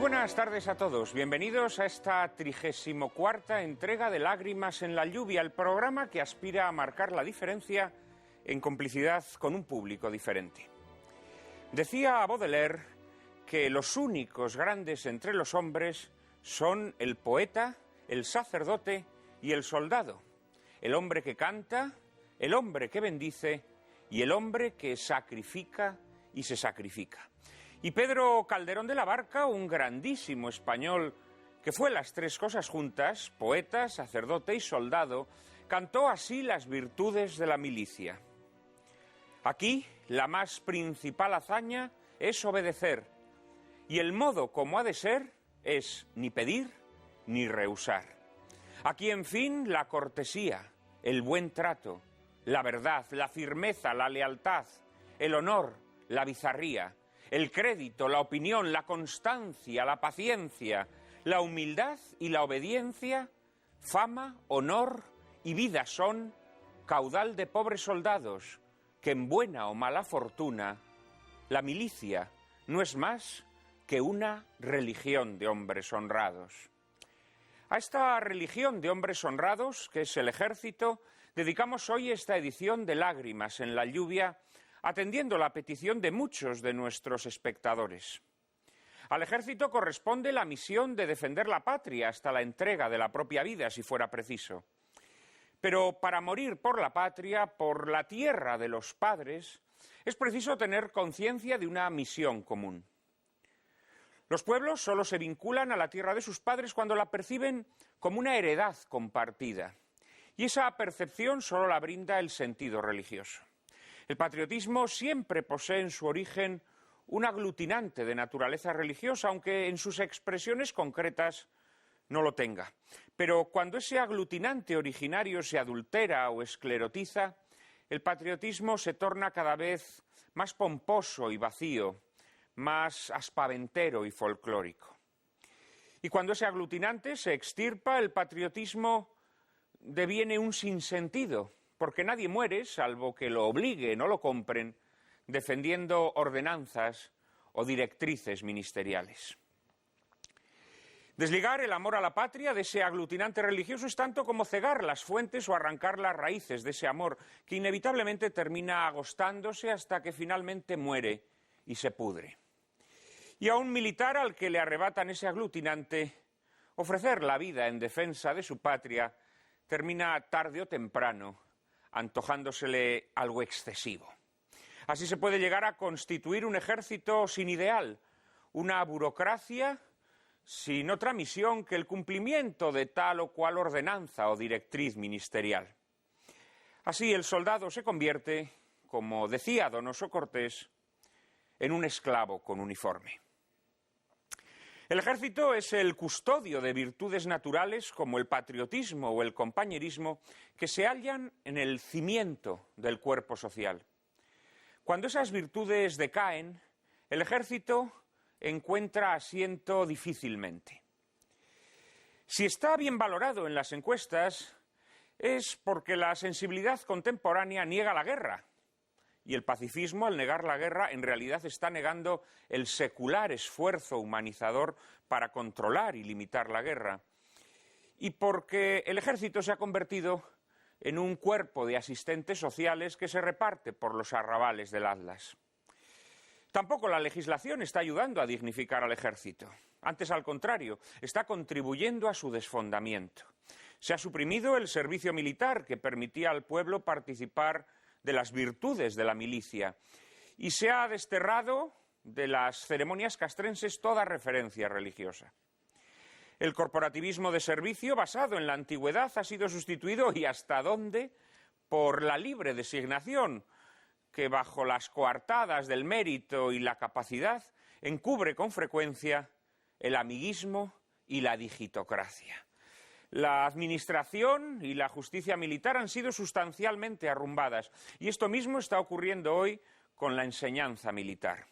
buenas tardes a todos. Bienvenidos a esta 34ª entrega de Lágrimas en la lluvia, el programa que aspira a marcar la diferencia en complicidad con un público diferente. Decía Baudelaire que los únicos grandes entre los hombres son el poeta, el sacerdote y el soldado, el hombre que canta, el hombre que bendice y el hombre que sacrifica y se sacrifica. Y Pedro Calderón de la Barca, un grandísimo español que fue las tres cosas juntas, poeta, sacerdote y soldado, cantó así las virtudes de la milicia. Aquí la más principal hazaña es obedecer, y el modo como ha de ser es ni pedir ni rehusar. Aquí, en fin, la cortesía, el buen trato, la verdad, la firmeza, la lealtad, el honor, la bizarría, el crédito, la opinión, la constancia, la paciencia, la humildad y la obediencia, fama, honor y vida son caudal de pobres soldados, que en buena o mala fortuna, la milicia no es más que una religión de hombres honrados. A esta religión de hombres honrados, que es el ejército, dedicamos hoy esta edición de Lágrimas en la lluvia, atendiendo la petición de muchos de nuestros espectadores. Al ejército corresponde la misión de defender la patria hasta la entrega de la propia vida, si fuera preciso. Pero para morir por la patria, por la tierra de los padres, es preciso tener conciencia de una misión común. Los pueblos solo se vinculan a la tierra de sus padres cuando la perciben como una heredad compartida, y esa percepción solo la brinda el sentido religioso. El patriotismo siempre posee en su origen un aglutinante de naturaleza religiosa, aunque en sus expresiones concretas no lo tenga. Pero cuando ese aglutinante originario se adultera o esclerotiza, el patriotismo se torna cada vez más pomposo y vacío, más aspaventero y folclórico. Y cuando ese aglutinante se extirpa, el patriotismo deviene un sinsentido, porque nadie muere, salvo que lo obliguen o lo compren, defendiendo ordenanzas o directrices ministeriales. Desligar el amor a la patria de ese aglutinante religioso es tanto como cegar las fuentes o arrancar las raíces de ese amor, que inevitablemente termina agostándose hasta que finalmente muere y se pudre. Y a un militar al que le arrebatan ese aglutinante, ofrecer la vida en defensa de su patria termina tarde o temprano antojándosele algo excesivo. Así se puede llegar a constituir un ejército sin ideal, una burocracia sin otra misión que el cumplimiento de tal o cual ordenanza o directriz ministerial. Así el soldado se convierte, como decía Donoso Cortés, en un esclavo con uniforme. El ejército es el custodio de virtudes naturales como el patriotismo o el compañerismo que se hallan en el cimiento del cuerpo social. Cuando esas virtudes decaen, el ejército encuentra asiento difícilmente. Si está bien valorado en las encuestas, es porque la sensibilidad contemporánea niega la guerra. Y el pacifismo, al negar la guerra, en realidad está negando el secular esfuerzo humanizador para controlar y limitar la guerra. Y porque el ejército se ha convertido en un cuerpo de asistentes sociales que se reparte por los arrabales del Atlas. Tampoco la legislación está ayudando a dignificar al ejército. Antes, al contrario, está contribuyendo a su desfondamiento. Se ha suprimido el servicio militar que permitía al pueblo participar de las virtudes de la milicia, y se ha desterrado de las ceremonias castrenses toda referencia religiosa. El corporativismo de servicio basado en la antigüedad ha sido sustituido, y hasta dónde, por la libre designación, que bajo las coartadas del mérito y la capacidad encubre con frecuencia el amiguismo y la digitocracia. La administración y la justicia militar han sido sustancialmente arrumbadas, y esto mismo está ocurriendo hoy con la enseñanza militar.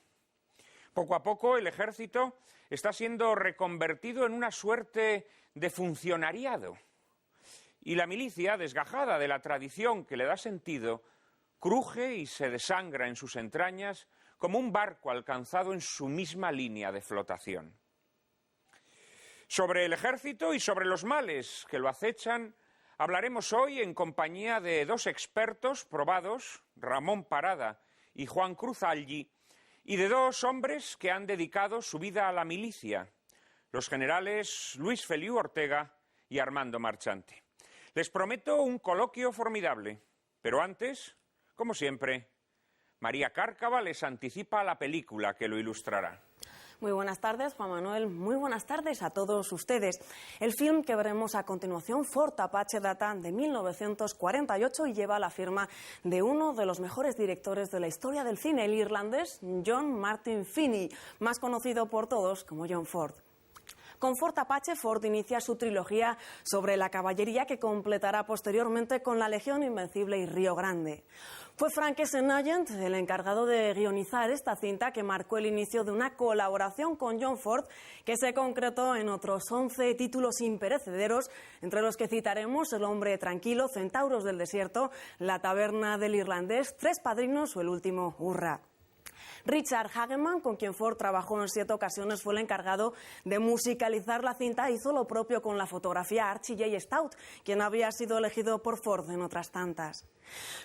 Poco a poco el ejército está siendo reconvertido en una suerte de funcionariado, y la milicia, desgajada de la tradición que le da sentido, cruje y se desangra en sus entrañas como un barco alcanzado en su misma línea de flotación. Sobre el ejército y sobre los males que lo acechan, hablaremos hoy en compañía de dos expertos probados, Ramón Parada y Juan Cruz Allí, y de dos hombres que han dedicado su vida a la milicia, los generales Luis Feliu Ortega y Armando Marchante. Les prometo un coloquio formidable, pero antes, como siempre, María Cárcava les anticipa la película que lo ilustrará. Muy buenas tardes, Juan Manuel. Muy buenas tardes a todos ustedes. El film que veremos a continuación, Fort Apache, data de 1948 y lleva la firma de uno de los mejores directores de la historia del cine, el irlandés John Martin Finney, más conocido por todos como John Ford. Con Fort Apache, Ford inicia su trilogía sobre la caballería que completará posteriormente con La Legión Invencible y Río Grande. Fue Frank S. Nugent el encargado de guionizar esta cinta que marcó el inicio de una colaboración con John Ford que se concretó en otros 11 títulos imperecederos, entre los que citaremos El hombre tranquilo, Centauros del desierto, La taberna del irlandés, Tres padrinos o el último Hurra. Richard Hageman, con quien Ford trabajó en 7 ocasiones, fue el encargado de musicalizar la cinta. Hizo lo propio con la fotografía Archie J. Stout, quien había sido elegido por Ford en otras tantas.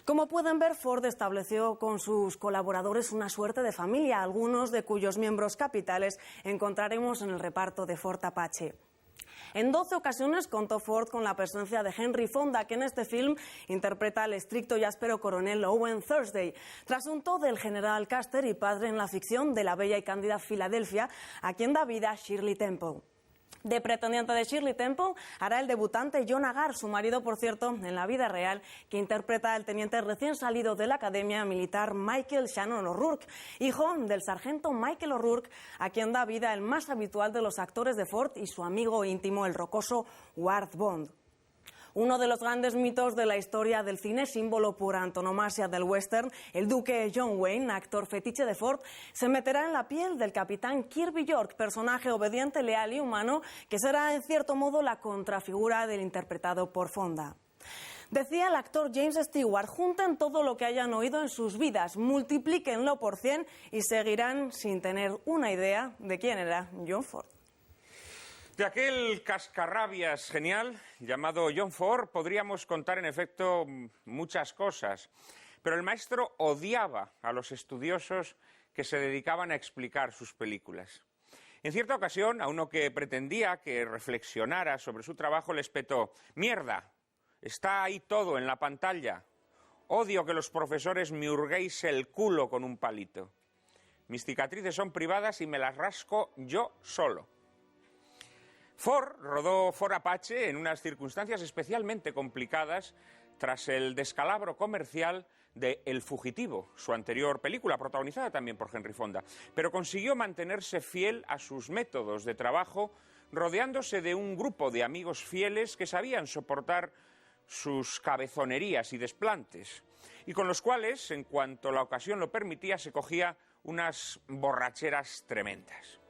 Como pueden ver, Ford estableció con sus colaboradores una suerte de familia, algunos de cuyos miembros capitales encontraremos en el reparto de Fort Apache. En 12 ocasiones contó Ford con la presencia de Henry Fonda, que en este film interpreta al estricto y áspero coronel Owen Thursday, trasunto del general Custer y padre en la ficción de la bella y cándida Filadelfia, a quien da vida Shirley Temple. De pretendiente de Shirley Temple hará el debutante John Agar, su marido, por cierto, en la vida real, que interpreta al teniente recién salido de la Academia Militar Michael Shannon O'Rourke, hijo del sargento Michael O'Rourke, a quien da vida el más habitual de los actores de Ford y su amigo íntimo, el rocoso Ward Bond. Uno de los grandes mitos de la historia del cine, símbolo por antonomasia del western, el duque John Wayne, actor fetiche de Ford, se meterá en la piel del capitán Kirby York, personaje obediente, leal y humano, que será en cierto modo la contrafigura del interpretado por Fonda. Decía el actor James Stewart: junten todo lo que hayan oído en sus vidas, multiplíquenlo por 100 y seguirán sin tener una idea de quién era John Ford. De aquel cascarrabias genial llamado John Ford podríamos contar en efecto muchas cosas, pero el maestro odiaba a los estudiosos que se dedicaban a explicar sus películas. En cierta ocasión, a uno que pretendía que reflexionara sobre su trabajo le espetó: «Mierda, está ahí todo en la pantalla. Odio que los profesores me hurguéis el culo con un palito. Mis cicatrices son privadas y me las rasco yo solo». Ford rodó Fort Apache en unas circunstancias especialmente complicadas tras el descalabro comercial de El fugitivo, su anterior película, protagonizada también por Henry Fonda, pero consiguió mantenerse fiel a sus métodos de trabajo, rodeándose de un grupo de amigos fieles que sabían soportar sus cabezonerías y desplantes, y con los cuales, en cuanto la ocasión lo permitía, se cogía unas borracheras tremendas.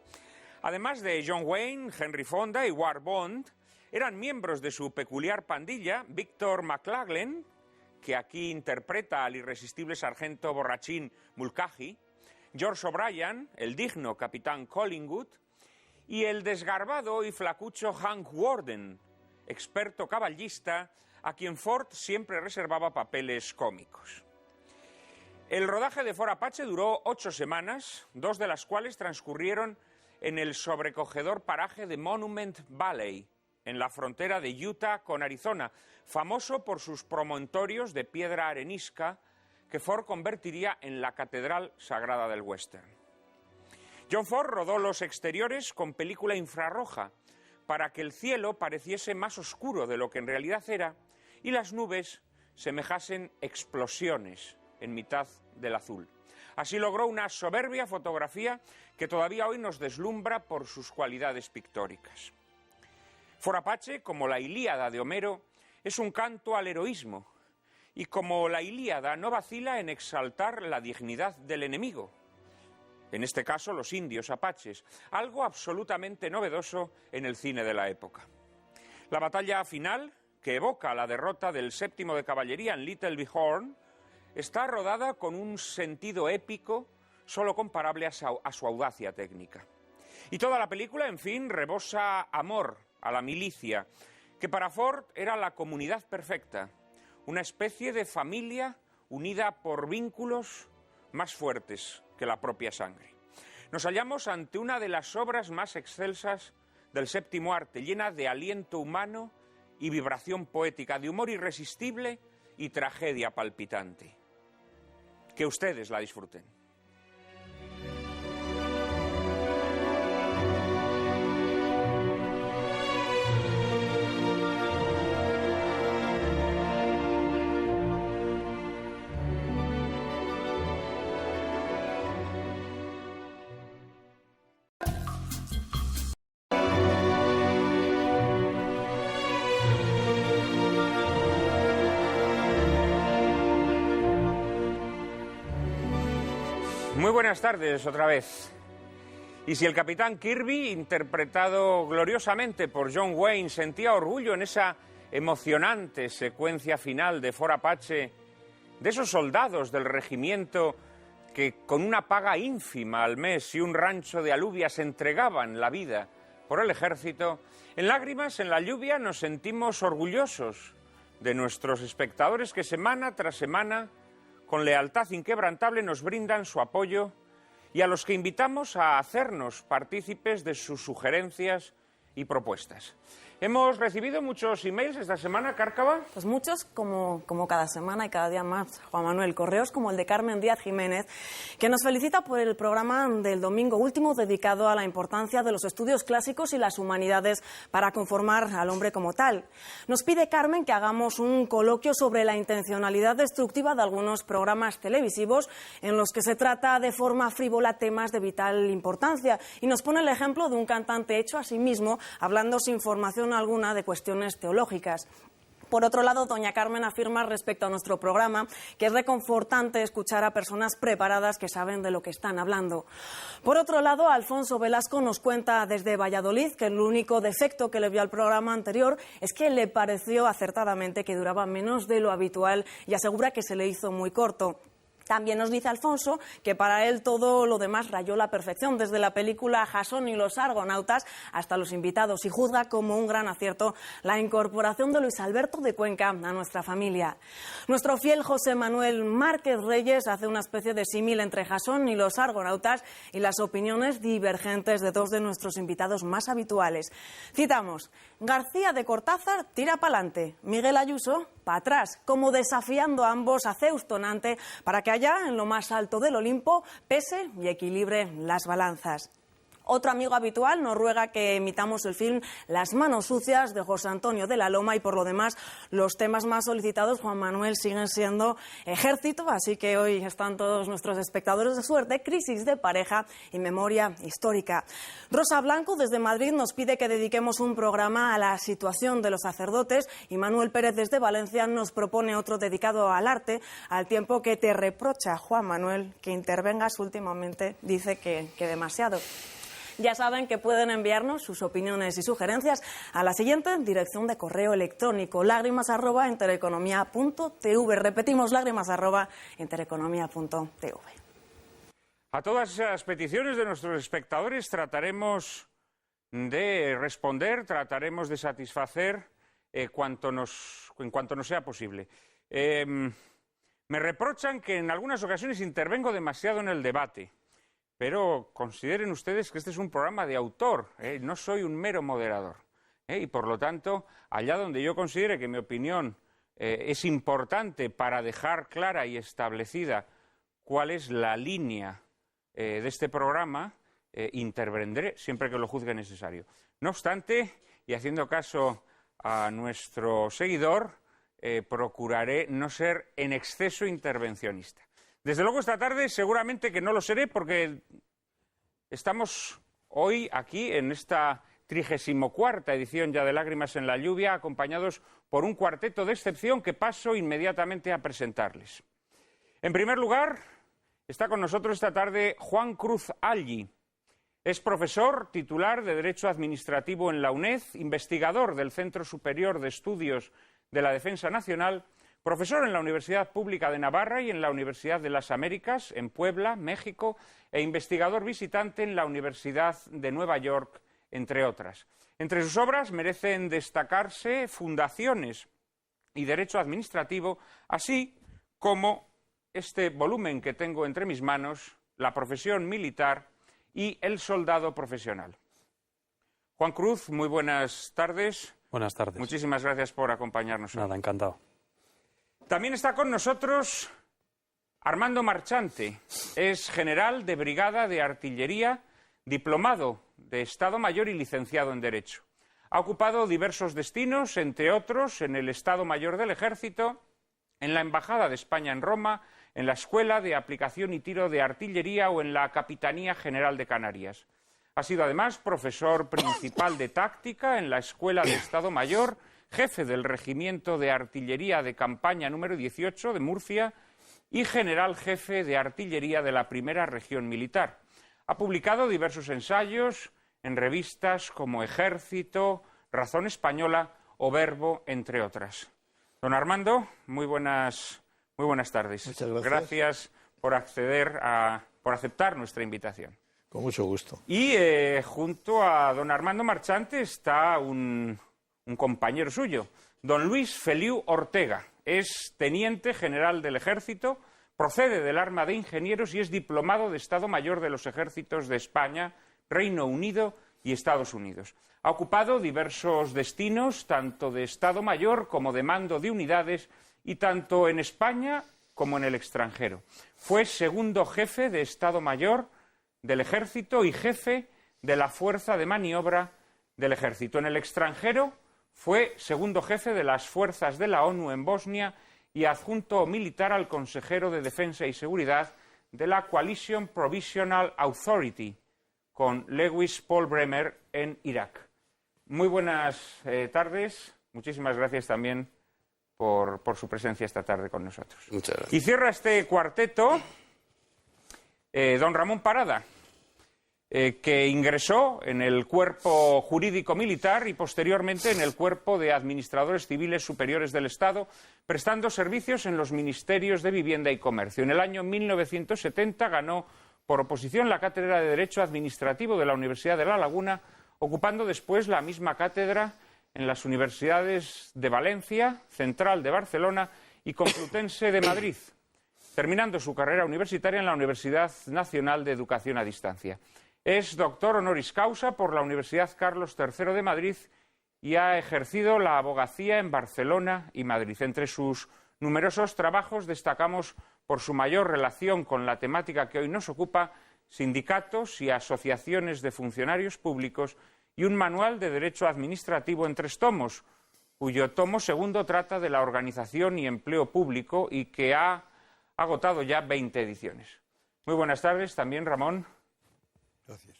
Además de John Wayne, Henry Fonda y Ward Bond, eran miembros de su peculiar pandilla Victor McLaglen, que aquí interpreta al irresistible sargento borrachín Mulcahy, George O'Brien, el digno capitán Collingwood, y el desgarbado y flacucho Hank Worden, experto caballista, a quien Ford siempre reservaba papeles cómicos. El rodaje de Fort Apache duró 8 semanas, 2 de las cuales transcurrieron en el sobrecogedor paraje de Monument Valley, en la frontera de Utah con Arizona, famoso por sus promontorios de piedra arenisca que Ford convertiría en la Catedral Sagrada del Western. John Ford rodó los exteriores con película infrarroja para que el cielo pareciese más oscuro de lo que en realidad era y las nubes semejasen explosiones en mitad del azul. Así logró una soberbia fotografía que todavía hoy nos deslumbra por sus cualidades pictóricas. Fort Apache, como la Ilíada de Homero, es un canto al heroísmo, y como la Ilíada no vacila en exaltar la dignidad del enemigo, en este caso los indios apaches, algo absolutamente novedoso en el cine de la época. La batalla final, que evoca la derrota del 7º de caballería en Little Bighorn, está rodada con un sentido épico solo comparable a su audacia técnica. Y toda la película, en fin, rebosa amor a la milicia, que para Ford era la comunidad perfecta, una especie de familia unida por vínculos más fuertes que la propia sangre. Nos hallamos ante una de las obras más excelsas del séptimo arte, llena de aliento humano y vibración poética, de humor irresistible y tragedia palpitante. Que ustedes la disfruten. Muy buenas tardes otra vez. Y si el capitán Kirby, interpretado gloriosamente por John Wayne, sentía orgullo en esa emocionante secuencia final de Fort Apache, de esos soldados del regimiento que con una paga ínfima al mes y un rancho de alubias entregaban la vida por el ejército, en Lágrimas en la lluvia nos sentimos orgullosos de nuestros espectadores que semana tras semana, con lealtad inquebrantable, nos brindan su apoyo y a los que invitamos a hacernos partícipes de sus sugerencias y propuestas. Hemos recibido muchos emails esta semana, Cárcava. Pues muchos, como cada semana y cada día más, Juan Manuel. Correos como el de Carmen Díaz Jiménez, que nos felicita por el programa del domingo último dedicado a la importancia de los estudios clásicos y las humanidades para conformar al hombre como tal. Nos pide Carmen que hagamos un coloquio sobre la intencionalidad destructiva de algunos programas televisivos en los que se trata de forma frívola temas de vital importancia, y nos pone el ejemplo de un cantante hecho a sí mismo hablando sin formación alguna de cuestiones teológicas. Por otro lado, doña Carmen afirma respecto a nuestro programa que es reconfortante escuchar a personas preparadas que saben de lo que están hablando. Por otro lado, Alfonso Velasco nos cuenta desde Valladolid que el único defecto que le vio al programa anterior es que le pareció acertadamente que duraba menos de lo habitual y asegura que se le hizo muy corto. También nos dice Alfonso que para él todo lo demás rayó la perfección, desde la película Jasón y los Argonautas hasta los invitados, y juzga como un gran acierto la incorporación de Luis Alberto de Cuenca a nuestra familia. Nuestro fiel José Manuel Márquez Reyes hace una especie de símil entre Jasón y los Argonautas y las opiniones divergentes de dos de nuestros invitados más habituales. Citamos: García de Cortázar tira pa'lante, Miguel Ayuso para atrás, como desafiando a ambos a Zeus tonante para que allá, en lo más alto del Olimpo, pese y equilibre las balanzas. Otro amigo habitual nos ruega que emitamos el film Las manos sucias de José Antonio de la Loma, y por lo demás los temas más solicitados, Juan Manuel, siguen siendo Ejército, así que hoy están todos nuestros espectadores de suerte, Crisis de pareja y Memoria histórica. Rosa Blanco desde Madrid nos pide que dediquemos un programa a la situación de los sacerdotes, y Manuel Pérez desde Valencia nos propone otro dedicado al arte, al tiempo que te reprocha, Juan Manuel, que intervengas últimamente, dice que demasiado. Ya saben que pueden enviarnos sus opiniones y sugerencias a la siguiente dirección de correo electrónico: lágrimas@intereconomia.tv. Repetimos, lágrimas@intereconomia.tv. A todas esas peticiones de nuestros espectadores trataremos de responder, trataremos de satisfacer en cuanto nos sea posible. Me reprochan que en algunas ocasiones intervengo demasiado en el debate. Pero consideren ustedes que este es un programa de autor, no soy un mero moderador. Y por lo tanto, allá donde yo considere que mi opinión es importante para dejar clara y establecida cuál es la línea de este programa, intervendré siempre que lo juzgue necesario. No obstante, y haciendo caso a nuestro seguidor, procuraré no ser en exceso intervencionista. Desde luego esta tarde seguramente que no lo seré, porque estamos hoy aquí en esta 34ª edición ya de Lágrimas en la lluvia, acompañados por un cuarteto de excepción que paso inmediatamente a presentarles. En primer lugar, está con nosotros esta tarde Juan Cruz Alli. Es profesor titular de Derecho Administrativo en la UNED, investigador del Centro Superior de Estudios de la Defensa Nacional, profesor en la Universidad Pública de Navarra y en la Universidad de las Américas, en Puebla, México, e investigador visitante en la Universidad de Nueva York, entre otras. Entre sus obras merecen destacarse Fundaciones y Derecho Administrativo, así como este volumen que tengo entre mis manos, La profesión militar y El soldado profesional. Juan Cruz, muy buenas tardes. Buenas tardes. Muchísimas gracias por acompañarnos hoy. Nada, encantado. También está con nosotros Armando Marchante. Es general de Brigada de Artillería, diplomado de Estado Mayor y licenciado en Derecho. Ha ocupado diversos destinos, entre otros, en el Estado Mayor del Ejército, en la Embajada de España en Roma, en la Escuela de Aplicación y Tiro de Artillería o en la Capitanía General de Canarias. Ha sido además profesor principal de táctica en la Escuela de Estado Mayor, jefe del Regimiento de Artillería de Campaña número 18 de Murcia y general jefe de Artillería de la Primera Región Militar. Ha publicado diversos ensayos en revistas como Ejército, Razón Española o Verbo, entre otras. Don Armando, muy buenas tardes. Muchas gracias. Gracias por aceptar nuestra invitación. Con mucho gusto. Y junto a don Armando Marchante está un compañero suyo, don Luis Feliu Ortega. Es teniente general del Ejército, procede del Arma de Ingenieros y es diplomado de Estado Mayor de los Ejércitos de España, Reino Unido y Estados Unidos. Ha ocupado diversos destinos, tanto de Estado Mayor como de mando de unidades, y tanto en España como en el extranjero. Fue segundo jefe de Estado Mayor del Ejército y jefe de la Fuerza de Maniobra del Ejército. En el extranjero fue segundo jefe de las fuerzas de la ONU en Bosnia y adjunto militar al consejero de Defensa y Seguridad de la Coalition Provisional Authority, con Lewis Paul Bremer en Irak. Muy buenas tardes. Muchísimas gracias también por su presencia esta tarde con nosotros. Muchas gracias. Y cierra este cuarteto don Ramón Parada, que ingresó en el Cuerpo Jurídico Militar y posteriormente en el Cuerpo de Administradores Civiles Superiores del Estado, prestando servicios en los Ministerios de Vivienda y Comercio. En el año 1970 ganó por oposición la cátedra de Derecho Administrativo de la Universidad de La Laguna, ocupando después la misma cátedra en las universidades de Valencia, Central de Barcelona y Complutense de Madrid, terminando su carrera universitaria en la Universidad Nacional de Educación a Distancia. Es doctor honoris causa por la Universidad Carlos III de Madrid y ha ejercido la abogacía en Barcelona y Madrid. Entre sus numerosos trabajos destacamos por su mayor relación con la temática que hoy nos ocupa, sindicatos y asociaciones de funcionarios públicos, y un manual de Derecho Administrativo en 3 tomos, cuyo tomo segundo trata de la organización y empleo público y que ha agotado ya 20 ediciones. Muy buenas tardes también, Ramón. Gracias.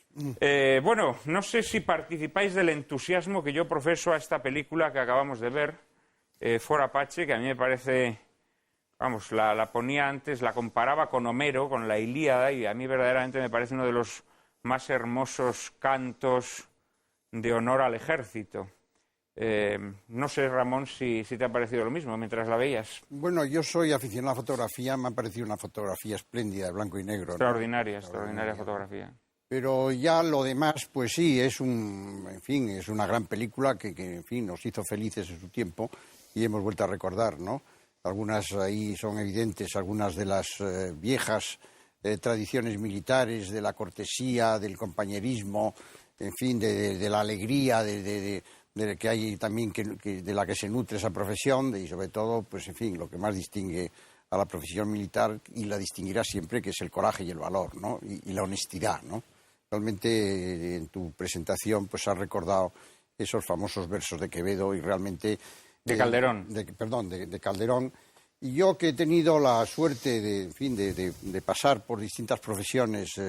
Bueno, no sé si participáis del entusiasmo que yo profeso a esta película que acabamos de ver, For Apache, que a mí me parece, vamos, la ponía antes, la comparaba con Homero, con la Ilíada, y a mí verdaderamente me parece uno de los más hermosos cantos de honor al ejército. No sé, Ramón, si te ha parecido lo mismo mientras la veías. Bueno, yo soy aficionado a la fotografía, me ha parecido una fotografía espléndida, de blanco y negro. Extraordinaria, ¿no? Extraordinaria fotografía. Pero ya lo demás, pues sí, es una gran película que en fin, nos hizo felices en su tiempo y hemos vuelto a recordar, ¿no? Algunas ahí son evidentes, algunas de las viejas tradiciones militares, de la cortesía, del compañerismo, en fin, de la alegría, de que hay también de la que se nutre esa profesión, y sobre todo, pues en fin, lo que más distingue a la profesión militar y la distinguirá siempre, que es el coraje y el valor, ¿no? Y la honestidad, ¿no? Realmente en tu presentación pues has recordado esos famosos versos de Quevedo y realmente... De Calderón. De Calderón. Y yo que he tenido la suerte de pasar por distintas profesiones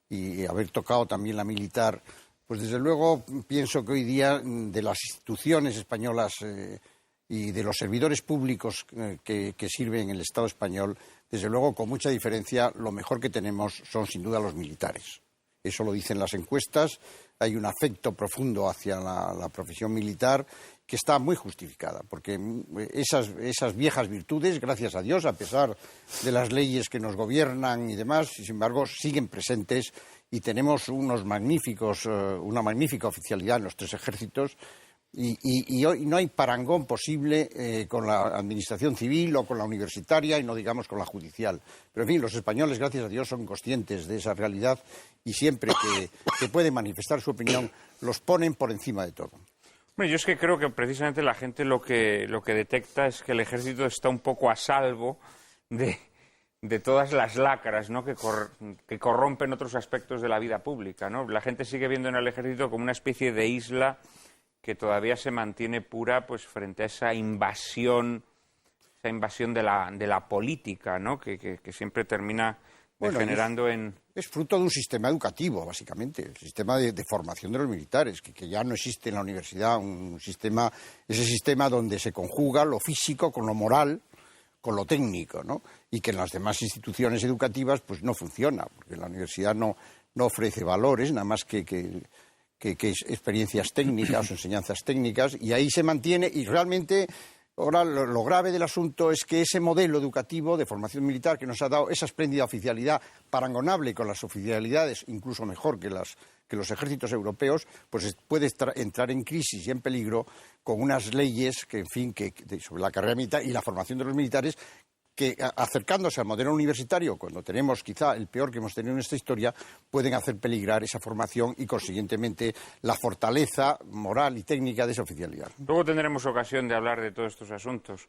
y haber tocado también la militar, pues desde luego pienso que hoy día de las instituciones españolas y de los servidores públicos que sirven en el Estado español, desde luego con mucha diferencia lo mejor que tenemos son sin duda los militares. Eso lo dicen las encuestas, hay un afecto profundo hacia la profesión militar que está muy justificada, porque esas viejas virtudes, gracias a Dios, a pesar de las leyes que nos gobiernan y demás, sin embargo, siguen presentes y tenemos una magnífica oficialidad en los tres ejércitos y hoy no hay parangón posible con la administración civil o con la universitaria y no digamos con la judicial. Pero en fin, los españoles, gracias a Dios, son conscientes de esa realidad y siempre que pueden manifestar su opinión, los ponen por encima de todo. Bueno, yo es que creo que precisamente la gente lo que detecta es que el ejército está un poco a salvo de todas las lacras, ¿no?, que corrompen otros aspectos de la vida pública, ¿no? La gente sigue viendo en el ejército como una especie de isla que todavía se mantiene pura, pues, frente a esa invasión de la política, ¿no?, que siempre termina degenerando en... Es fruto de un sistema educativo, básicamente, el sistema de formación de los militares, que ya no existe en la universidad, ese sistema donde se conjuga lo físico con lo moral, con lo técnico, ¿no? Y que en las demás instituciones educativas pues no funciona, porque la universidad no ofrece valores, nada más que experiencias técnicas o enseñanzas técnicas, y ahí se mantiene, y realmente ahora lo grave del asunto es que ese modelo educativo de formación militar que nos ha dado esa espléndida oficialidad, parangonable con las oficialidades, incluso mejor que los ejércitos europeos, pues puede entrar en crisis y en peligro con unas leyes que, en fin, sobre la carrera militar y la formación de los militares, que acercándose al modelo universitario, cuando tenemos quizá el peor que hemos tenido en esta historia, pueden hacer peligrar esa formación y, consiguientemente, la fortaleza moral y técnica de esa oficialidad. Luego tendremos ocasión de hablar de todos estos asuntos.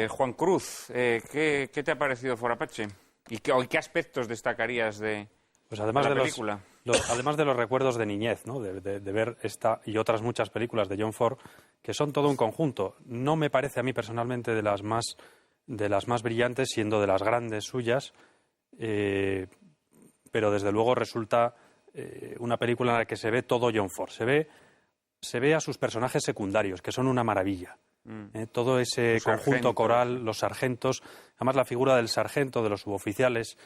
Juan Cruz, ¿qué te ha parecido For Apache? ¿Y qué aspectos destacarías de la película? Además de los recuerdos de niñez, ¿no?, de ver esta y otras muchas películas de John Ford, que son todo un conjunto. No me parece a mí personalmente de las más brillantes, siendo de las grandes suyas, pero desde luego resulta una película en la que se ve todo John Ford. Se ve a sus personajes secundarios, que son una maravilla. Todo ese conjunto coral, los sargentos, además la figura del sargento, de los suboficiales,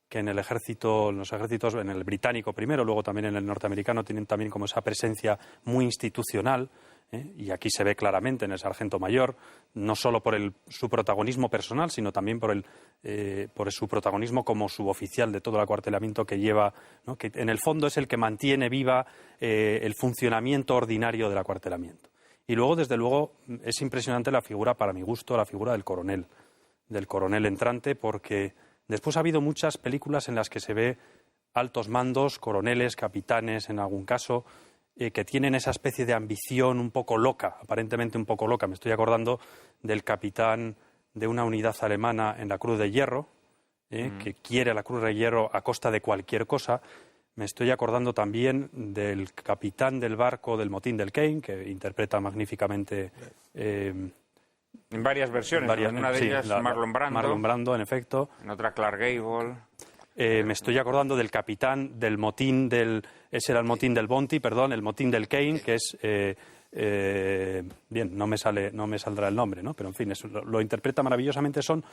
que en los ejércitos, en el británico primero, luego también en el norteamericano, tienen también como esa presencia muy institucional, y aquí se ve claramente en el sargento mayor, no solo por su protagonismo personal, sino también por su protagonismo como suboficial de todo el acuartelamiento que lleva, ¿no?, que en el fondo es el que mantiene viva el funcionamiento ordinario del acuartelamiento. Y luego, desde luego, es impresionante la figura, para mi gusto, la figura del coronel entrante, porque después ha habido muchas películas en las que se ve altos mandos, coroneles, capitanes, en algún caso, que tienen esa especie de ambición un poco loca, aparentemente un poco loca. Me estoy acordando del capitán de una unidad alemana en la Cruz de Hierro, que quiere la Cruz de Hierro a costa de cualquier cosa. Me estoy acordando también del capitán del barco del motín del Caine, que interpreta magníficamente... en varias versiones, en una de ellas Marlon Brando. Marlon Brando, en efecto. En otra Clark Gable. Me estoy acordando del capitán del motín ese era el motín del Bounty, perdón, el motín del Caine, que es... bien, no me saldrá el nombre, ¿no? Pero en fin, eso lo interpreta maravillosamente. Son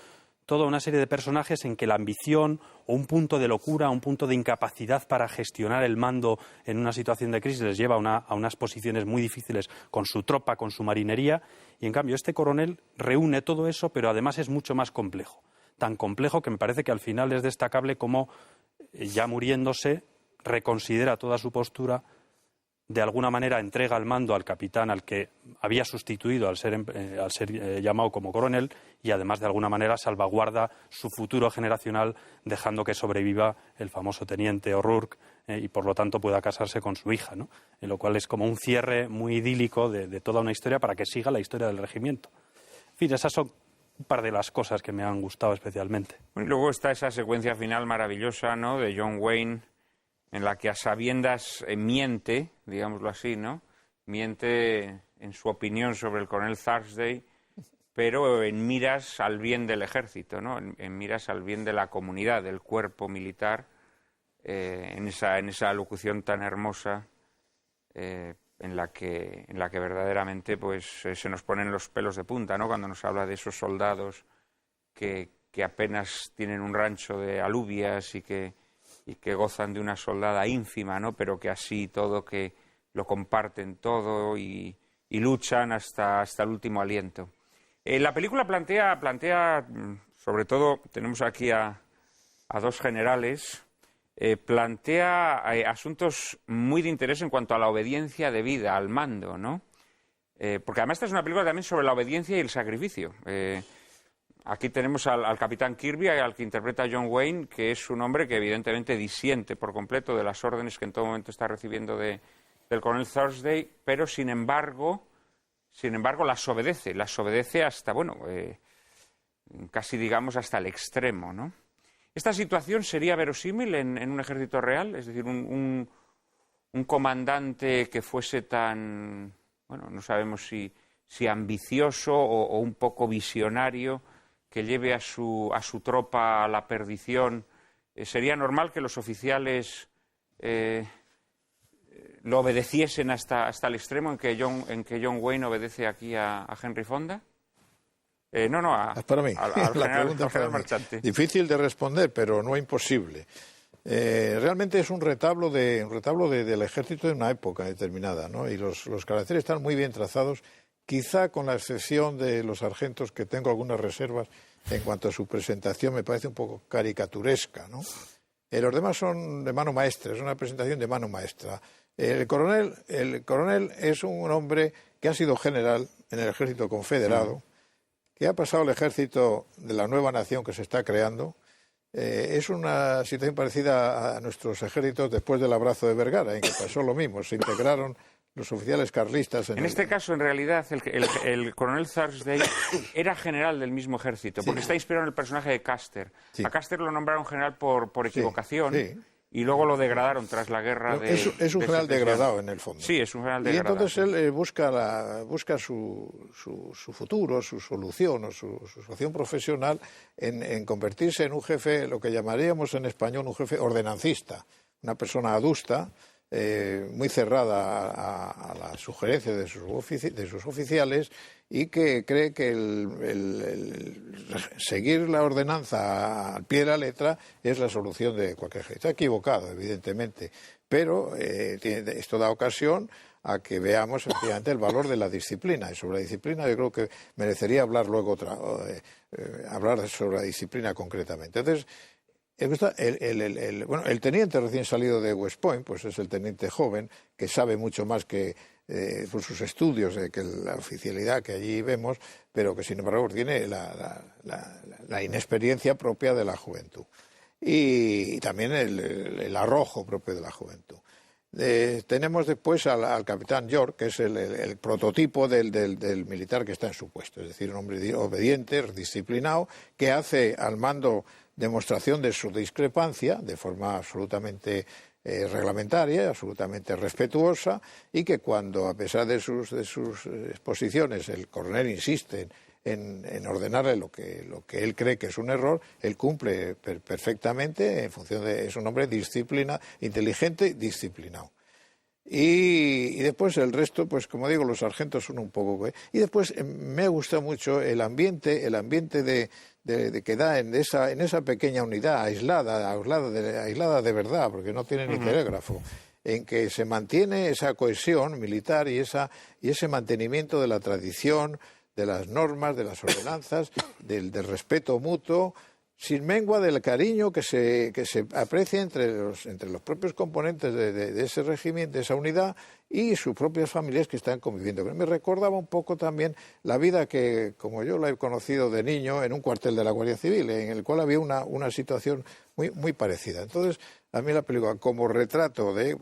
toda una serie de personajes en que la ambición o un punto de locura, un punto de incapacidad para gestionar el mando en una situación de crisis les lleva a unas posiciones muy difíciles con su tropa, con su marinería, y en cambio este coronel reúne todo eso, pero además es mucho más complejo. Tan complejo que me parece que al final es destacable cómo, ya muriéndose, reconsidera toda su postura, de alguna manera entrega el mando al capitán al que había sustituido al ser llamado como coronel, y además de alguna manera salvaguarda su futuro generacional, dejando que sobreviva el famoso teniente O'Rourke y por lo tanto pueda casarse con su hija, ¿no? En lo cual es como un cierre muy idílico de toda una historia para que siga la historia del regimiento. En fin, esas son un par de las cosas que me han gustado especialmente. Y luego está esa secuencia final maravillosa, ¿no?, de John Wayne, en la que a sabiendas miente, digámoslo así, ¿no? Miente en su opinión sobre el coronel Thursday, pero en miras al bien del ejército, ¿no? En miras al bien de la comunidad, del cuerpo militar, en esa locución tan hermosa, en la que verdaderamente pues se nos ponen los pelos de punta, ¿no?, cuando nos habla de esos soldados que apenas tienen un rancho de alubias y que gozan de una soldada ínfima, ¿no?, pero que así todo, que lo comparten todo y luchan hasta el último aliento. La película plantea, sobre todo, tenemos aquí a dos generales, plantea asuntos muy de interés en cuanto a la obediencia debida, al mando, ¿no? Porque además esta es una película también sobre la obediencia y el sacrificio. Aquí tenemos al capitán Kirby, al que interpreta John Wayne, que es un hombre que evidentemente disiente por completo de las órdenes que en todo momento está recibiendo del coronel Thursday, pero sin embargo las obedece hasta, bueno, casi digamos hasta el extremo, ¿no? ¿Esta situación sería verosímil en un ejército real? Es decir, un comandante que fuese tan, bueno, no sabemos si ambicioso o un poco visionario, que lleve a su tropa a la perdición. ¿Sería normal que los oficiales lo obedeciesen hasta el extremo en que John Wayne obedece aquí a Henry Fonda? Para mí, al general Marchante. Difícil de responder, pero no imposible. Realmente es un retablo del ejército de una época determinada, ¿no? Y los caracteres están muy bien trazados, quizá con la excepción de los sargentos, que tengo algunas reservas en cuanto a su presentación, me parece un poco caricaturesca, ¿no? Los demás son de mano maestra, es una presentación de mano maestra. El coronel es un hombre que ha sido general en el ejército confederado, que ha pasado al ejército de la nueva nación que se está creando. Es una situación parecida a nuestros ejércitos después del abrazo de Vergara, en que pasó lo mismo, se integraron los oficiales carlistas. En este caso, en realidad, el coronel Thursday era general del mismo ejército, porque está inspirado en el personaje de Custer. Sí. A Custer lo nombraron general por equivocación. Sí. Y luego lo degradaron tras la guerra Es un general degradado, en el fondo. Sí, es un general degradado. Y entonces él busca su futuro, su solución o su acción profesional en convertirse en un jefe, lo que llamaríamos en español un jefe ordenancista, una persona adusta, muy cerrada a las sugerencias de sus oficiales, y que cree que el seguir la ordenanza al pie de la letra es la solución de cualquier ejército. Está equivocado, evidentemente, pero esto da ocasión a que veamos efectivamente el valor de la disciplina. Y sobre la disciplina yo creo que merecería hablar luego hablar sobre la disciplina concretamente. Entonces, el teniente recién salido de West Point, pues es el teniente joven que sabe mucho más que por sus estudios que la oficialidad que allí vemos, pero que sin embargo tiene la inexperiencia propia de la juventud y también el arrojo propio de la juventud. Tenemos después al capitán York, que es el prototipo del militar que está en su puesto, es decir, un hombre obediente, disciplinado, que hace al mando demostración de su discrepancia de forma absolutamente reglamentaria, absolutamente respetuosa, y que cuando, a pesar de sus exposiciones, el coronel insiste en ordenarle lo que él cree que es un error, él cumple perfectamente en función de... Es un hombre inteligente, disciplinado. Y después el resto, pues como digo, los sargentos son un poco... Y después me gusta mucho el ambiente que da en esa pequeña unidad aislada de verdad, porque no tiene ni telégrafo, en que se mantiene esa cohesión militar y ese mantenimiento de la tradición, de las normas, de las ordenanzas, del respeto mutuo, sin mengua del cariño que se aprecia entre los propios componentes de ese regimiento, de esa unidad, y sus propias familias que están conviviendo. Me recordaba un poco también la vida que, como yo la he conocido de niño, en un cuartel de la Guardia Civil, en el cual había una situación muy parecida. Entonces, a mí la película, como retrato de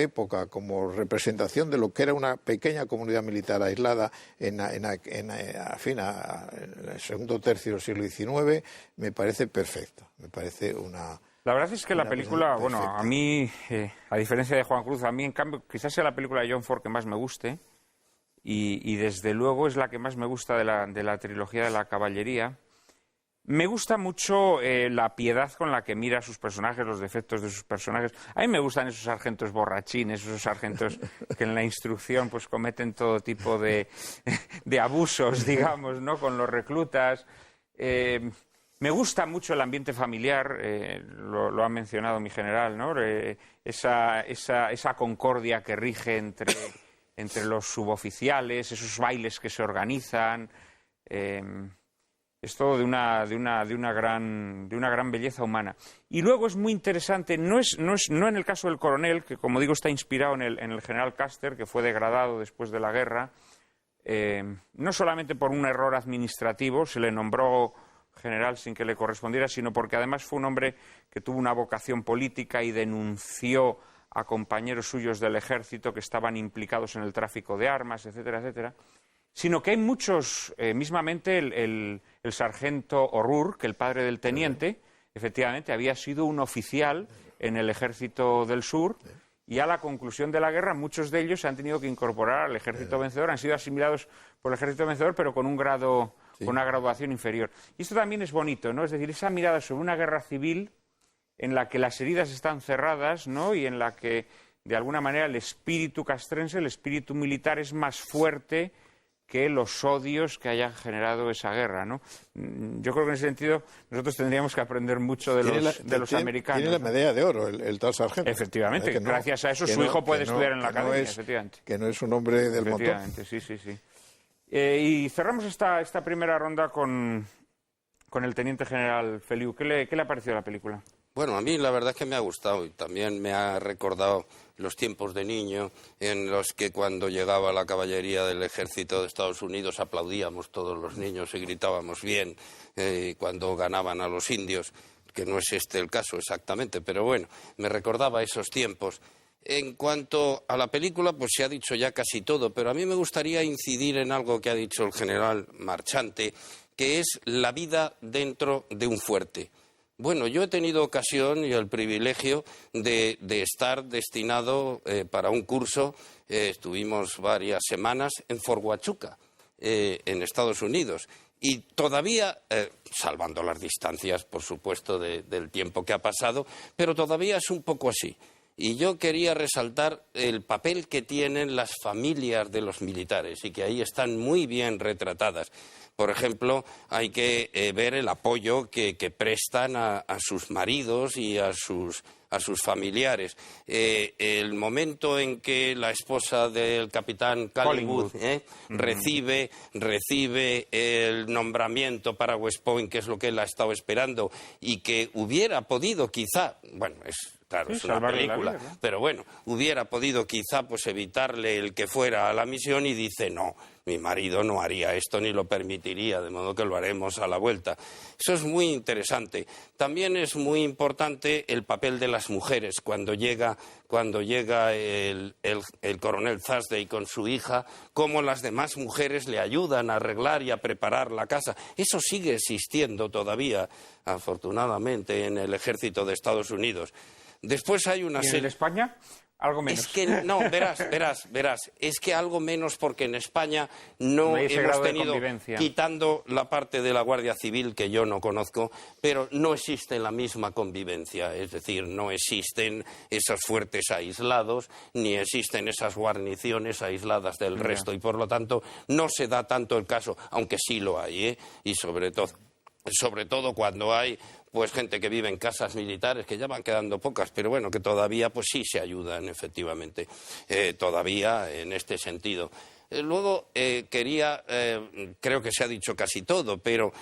época, como representación de lo que era una pequeña comunidad militar aislada en el segundo tercio del siglo XIX, me parece perfecta. Me parece una... La verdad es que la película, bueno, a mí, a diferencia de Juan Cruz, a mí en cambio quizás sea la película de John Ford que más me guste, y desde luego es la que más me gusta de la trilogía de la caballería. Me gusta mucho la piedad con la que mira a sus personajes, los defectos de sus personajes. A mí me gustan esos sargentos borrachines, esos sargentos que en la instrucción pues cometen todo tipo de abusos, digamos, ¿no?, con los reclutas. Me gusta mucho el ambiente familiar, lo ha mencionado mi general, ¿no? Esa concordia que rige entre los suboficiales, esos bailes que se organizan. Es todo de una gran belleza humana. Y luego es muy interesante, no en el caso del coronel, que como digo está inspirado en el general Custer, que fue degradado después de la guerra, no solamente por un error administrativo, se le nombró general sin que le correspondiera, sino porque además fue un hombre que tuvo una vocación política y denunció a compañeros suyos del ejército que estaban implicados en el tráfico de armas, etcétera, etcétera. Sino que hay muchos, mismamente el sargento O'Rourke, el padre del teniente, efectivamente había sido un oficial en el ejército del sur, y a la conclusión de la guerra muchos de ellos se han tenido que incorporar al ejército vencedor, han sido asimilados por el ejército vencedor, pero con un grado, con una graduación inferior. Y esto también es bonito, ¿no? Es decir, esa mirada sobre una guerra civil en la que las heridas están cerradas, ¿no? Y en la que, de alguna manera, el espíritu castrense, el espíritu militar es más fuerte que los odios que haya generado esa guerra, ¿no? Yo creo que en ese sentido nosotros tendríamos que aprender mucho de los americanos. Tiene la medalla de oro el tal sargento. Efectivamente, gracias a eso su hijo puede estudiar en la academia, efectivamente. Que no es un hombre del montón. Efectivamente, sí. Y cerramos esta primera ronda con el teniente general Feliu. ¿Qué le ha parecido la película? Bueno, a mí la verdad es que me ha gustado y también me ha recordado los tiempos de niño en los que cuando llegaba la caballería del ejército de Estados Unidos aplaudíamos todos los niños y gritábamos bien cuando ganaban a los indios, que no es este el caso exactamente, pero bueno, me recordaba esos tiempos. En cuanto a la película, pues se ha dicho ya casi todo, pero a mí me gustaría incidir en algo que ha dicho el general Marchante, que es la vida dentro de un fuerte. Bueno, yo he tenido ocasión y el privilegio de estar destinado para un curso, estuvimos varias semanas en Fort Huachuca, en Estados Unidos, y todavía, salvando las distancias, por supuesto, del tiempo que ha pasado, pero todavía es un poco así. Y yo quería resaltar el papel que tienen las familias de los militares y que ahí están muy bien retratadas. Por ejemplo, hay que ver el apoyo que prestan a sus maridos y a sus familiares. El momento en que la esposa del capitán Collingwood recibe el nombramiento para West Point, que es lo que él ha estado esperando, y que hubiera podido quizá, bueno, claro, es una película, pero bueno, hubiera podido quizá pues evitarle el que fuera a la misión y dice no, mi marido no haría esto ni lo permitiría, de modo que lo haremos a la vuelta. Eso es muy interesante. También es muy importante el papel de las mujeres cuando llega el coronel Thursday con su hija, cómo las demás mujeres le ayudan a arreglar y a preparar la casa. Eso sigue existiendo todavía, afortunadamente, en el ejército de Estados Unidos. Después hay una serie... ¿Y en España? Algo menos. Es que, no, verás, es que algo menos porque en España no hemos tenido, quitando la parte de la Guardia Civil que yo no conozco, pero no existe la misma convivencia, es decir, no existen esos fuertes aislados, ni existen esas guarniciones aisladas del resto, y por lo tanto no se da tanto el caso, aunque sí lo hay, y sobre todo cuando hay pues gente que vive en casas militares, que ya van quedando pocas, pero bueno, que todavía pues sí se ayudan efectivamente, todavía en este sentido. Luego creo que se ha dicho casi todo, pero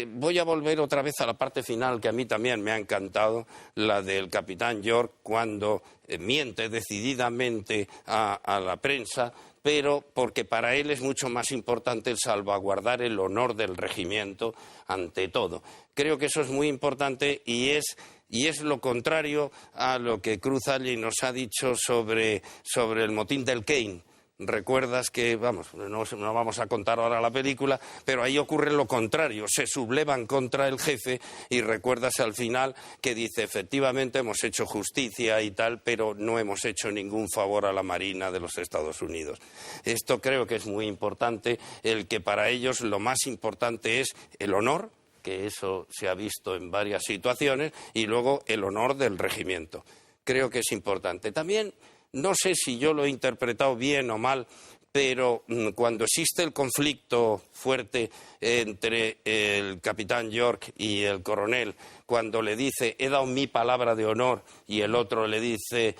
voy a volver otra vez a la parte final que a mí también me ha encantado, la del capitán York cuando miente decididamente a la prensa, pero porque para él es mucho más importante el salvaguardar el honor del regimiento ante todo. Creo que eso es muy importante y es lo contrario a lo que Cruz Alley nos ha dicho sobre el motín del Kane. Recuerdas que, no vamos a contar ahora la película, pero ahí ocurre lo contrario, se sublevan contra el jefe y recuerdas al final que dice, efectivamente hemos hecho justicia y tal, pero no hemos hecho ningún favor a la Marina de los Estados Unidos. Esto creo que es muy importante, el que para ellos lo más importante es el honor, que eso se ha visto en varias situaciones, y luego el honor del regimiento. Creo que es importante. También, no sé si yo lo he interpretado bien o mal, pero cuando existe el conflicto fuerte entre el capitán York y el coronel, cuando le dice he dado mi palabra de honor y el otro le dice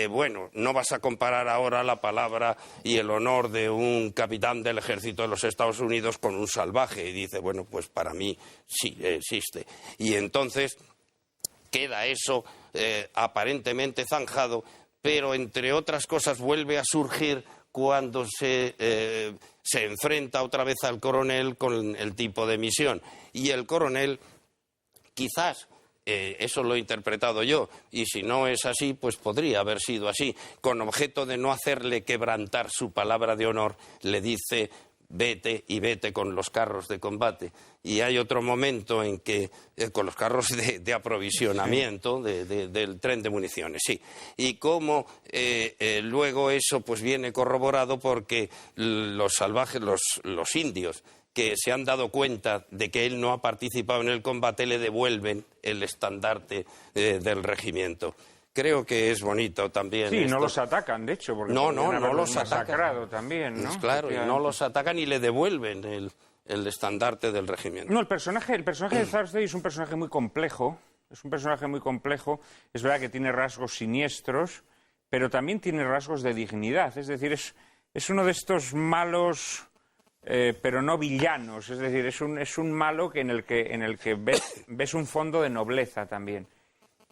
bueno, no vas a comparar ahora la palabra y el honor de un capitán del ejército de los Estados Unidos con un salvaje, y dice bueno, pues para mí sí existe. Y entonces queda eso aparentemente zanjado, pero entre otras cosas vuelve a surgir cuando se enfrenta otra vez al coronel con el tipo de misión. Y el coronel, quizás, eso lo he interpretado yo, y si no es así, pues podría haber sido así, con objeto de no hacerle quebrantar su palabra de honor, le dice vete y vete con los carros de combate. Y hay otro momento en que, con los carros de aprovisionamiento del tren de municiones, sí. Y cómo luego eso pues viene corroborado porque los salvajes, los indios, que se han dado cuenta de que él no ha participado en el combate, le devuelven el estandarte del regimiento. Creo que es bonito también. Sí, esto. No los atacan, de hecho, porque no los masacrado también, ¿no? Claro, y no los atacan y le devuelven el estandarte del regimiento. No, el personaje de Thursday es un personaje muy complejo. Es un personaje muy complejo. Es verdad que tiene rasgos siniestros, pero también tiene rasgos de dignidad. Es decir, es uno de estos malos, pero no villanos. Es decir, es un malo en el que ves un fondo de nobleza también.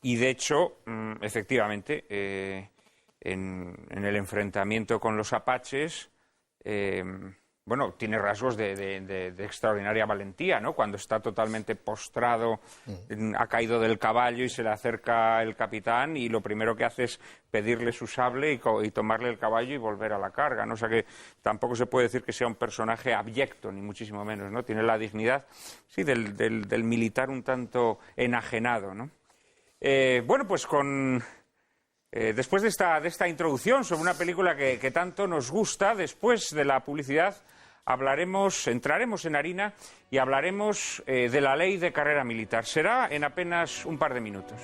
Y de hecho, efectivamente, en el enfrentamiento con los apaches, bueno, tiene rasgos de extraordinaria valentía, ¿no? Cuando está totalmente postrado, ha caído del caballo y se le acerca el capitán y lo primero que hace es pedirle su sable y tomarle el caballo y volver a la carga, ¿no? O sea que tampoco se puede decir que sea un personaje abyecto, ni muchísimo menos, ¿no? Tiene la dignidad, sí, del militar un tanto enajenado, ¿no? Bueno, pues después de esta introducción sobre una película que tanto nos gusta, después de la publicidad entraremos en harina y hablaremos de la ley de carrera militar. Será en apenas un par de minutos.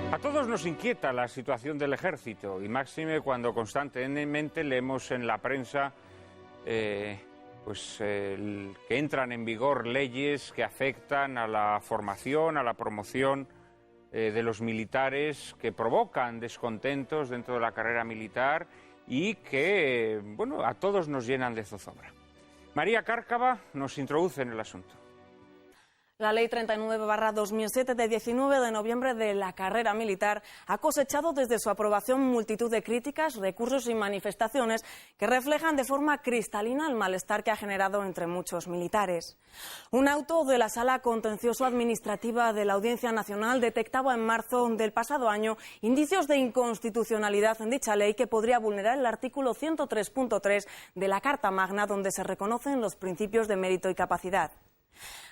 A todos nos inquieta la situación del ejército y máxime cuando constantemente leemos en la prensa que entran en vigor leyes que afectan a la formación, a la promoción de los militares, que provocan descontentos dentro de la carrera militar y que, bueno, a todos nos llenan de zozobra. María Cárcava nos introduce en el asunto. La Ley 39/2007 de 19 de noviembre de la carrera militar ha cosechado desde su aprobación multitud de críticas, recursos y manifestaciones que reflejan de forma cristalina el malestar que ha generado entre muchos militares. Un auto de la Sala Contencioso-Administrativa de la Audiencia Nacional detectaba en marzo del pasado año indicios de inconstitucionalidad en dicha ley que podría vulnerar el artículo 103.3 de la Carta Magna, donde se reconocen los principios de mérito y capacidad.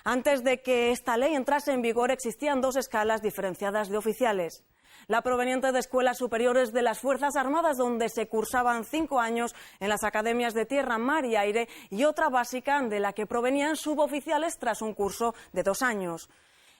Antes de que esta ley entrase en vigor existían dos escalas diferenciadas de oficiales. La proveniente de escuelas superiores de las Fuerzas Armadas, donde se cursaban 5 años en las academias de tierra, mar y aire, y otra básica de la que provenían suboficiales tras un curso de 2 años.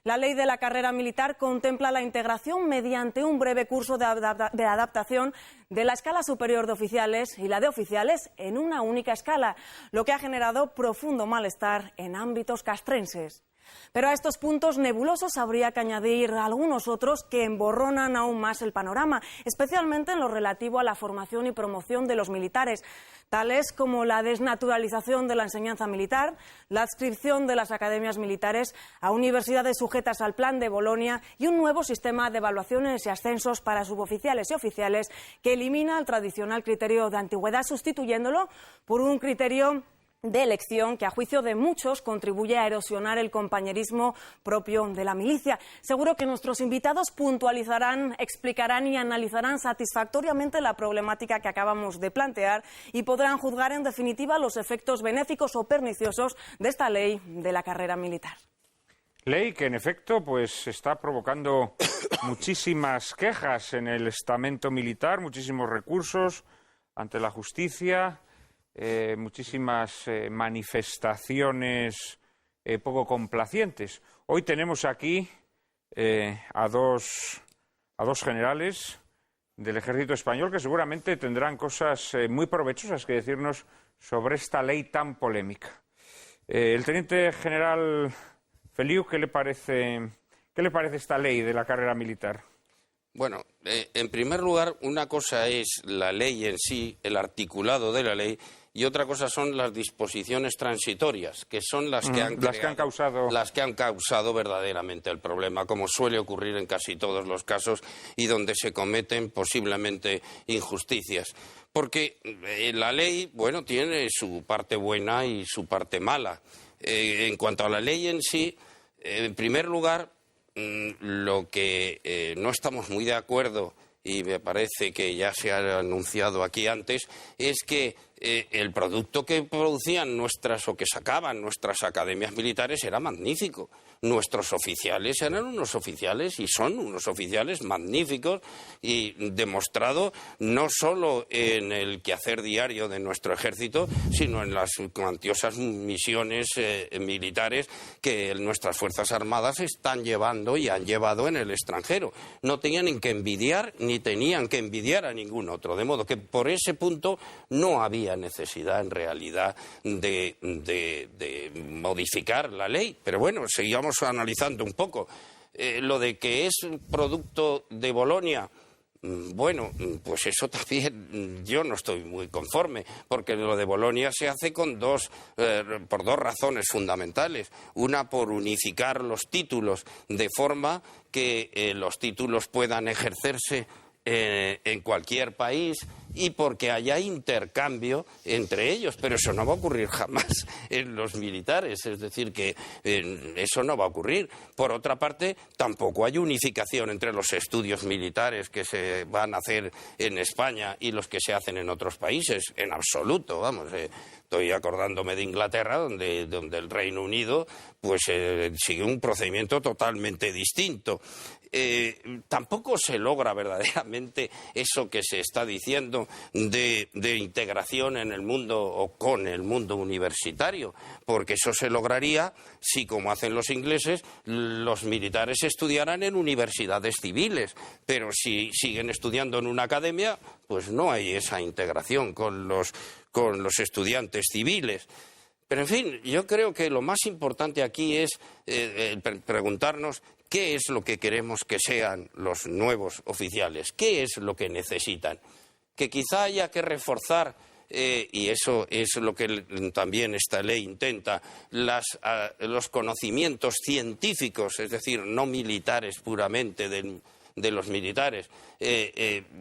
La ley de la carrera militar contempla la integración mediante un breve curso de adaptación de la escala superior de oficiales y la de oficiales en una única escala, lo que ha generado profundo malestar en ámbitos castrenses. Pero a estos puntos nebulosos habría que añadir algunos otros que emborronan aún más el panorama, especialmente en lo relativo a la formación y promoción de los militares, tales como la desnaturalización de la enseñanza militar, la adscripción de las academias militares a universidades sujetas al Plan de Bolonia y un nuevo sistema de evaluaciones y ascensos para suboficiales y oficiales que elimina el tradicional criterio de antigüedad, sustituyéndolo por un criterio de elección que, a juicio de muchos, contribuye a erosionar el compañerismo propio de la milicia. Seguro que nuestros invitados puntualizarán, explicarán y analizarán satisfactoriamente la problemática que acabamos de plantear y podrán juzgar, en definitiva, los efectos benéficos o perniciosos de esta ley de la carrera militar. Ley que, en efecto, pues está provocando muchísimas quejas en el estamento militar, muchísimos recursos ante la justicia, muchísimas manifestaciones poco complacientes. Hoy tenemos aquí a dos generales del Ejército Español que seguramente tendrán cosas muy provechosas que decirnos sobre esta ley tan polémica. El teniente general Feliu, ¿qué le parece esta ley de la carrera militar? Bueno, en primer lugar, una cosa es la ley en sí, el articulado de la ley, y otra cosa son las disposiciones transitorias, que son las que han causado verdaderamente el problema, como suele ocurrir en casi todos los casos y donde se cometen posiblemente injusticias. Porque la ley, bueno, tiene su parte buena y su parte mala. En cuanto a la ley en sí, en primer lugar, lo que no estamos muy de acuerdo, y me parece que ya se ha anunciado aquí antes, es que el producto que producían o que sacaban nuestras academias militares era magnífico. Nuestros oficiales eran unos oficiales y son unos oficiales magníficos y demostrado no solo en el quehacer diario de nuestro ejército, sino en las cuantiosas misiones militares que nuestras Fuerzas Armadas están llevando y han llevado en el extranjero. No tenían que envidiar ni tenían que envidiar a ningún otro, de modo que por ese punto no había necesidad en realidad de modificar la ley. Pero bueno, seguíamos analizando un poco. Lo de que es producto de Bolonia, bueno, pues eso también yo no estoy muy conforme, porque lo de Bolonia se hace por dos razones fundamentales. Una, por unificar los títulos de forma que los títulos puedan ejercerse en cualquier país y porque haya intercambio entre ellos, pero eso no va a ocurrir jamás en los militares, es decir, que eso no va a ocurrir. Por otra parte, tampoco hay unificación entre los estudios militares que se van a hacer en España y los que se hacen en otros países, en absoluto, vamos. Estoy acordándome de Inglaterra, donde el Reino Unido pues sigue un procedimiento totalmente distinto. Tampoco se logra verdaderamente eso que se está diciendo de integración en el mundo o con el mundo universitario, porque eso se lograría si, como hacen los ingleses, los militares estudiaran en universidades civiles, pero si siguen estudiando en una academia, pues no hay esa integración con los estudiantes civiles. Pero, en fin, yo creo que lo más importante aquí es preguntarnos qué es lo que queremos que sean los nuevos oficiales, qué es lo que necesitan. Que quizá haya que reforzar, y eso es lo que también esta ley intenta, los conocimientos científicos, es decir, no militares puramente de los militares,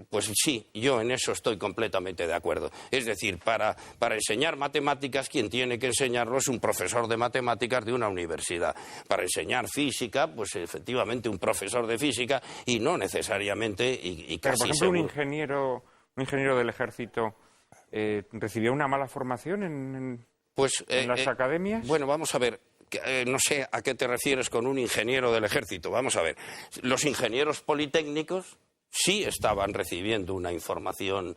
pues sí, yo en eso estoy completamente de acuerdo. Es decir, para enseñar matemáticas, quien tiene que enseñarlo es un profesor de matemáticas de una universidad. Para enseñar física, pues efectivamente un profesor de física y no necesariamente y casi pero, por ejemplo, seguro. un ingeniero del ejército recibió una mala formación en las academias. Bueno, vamos a ver. No sé a qué te refieres con un ingeniero del ejército. Vamos a ver, los ingenieros politécnicos sí estaban recibiendo una formación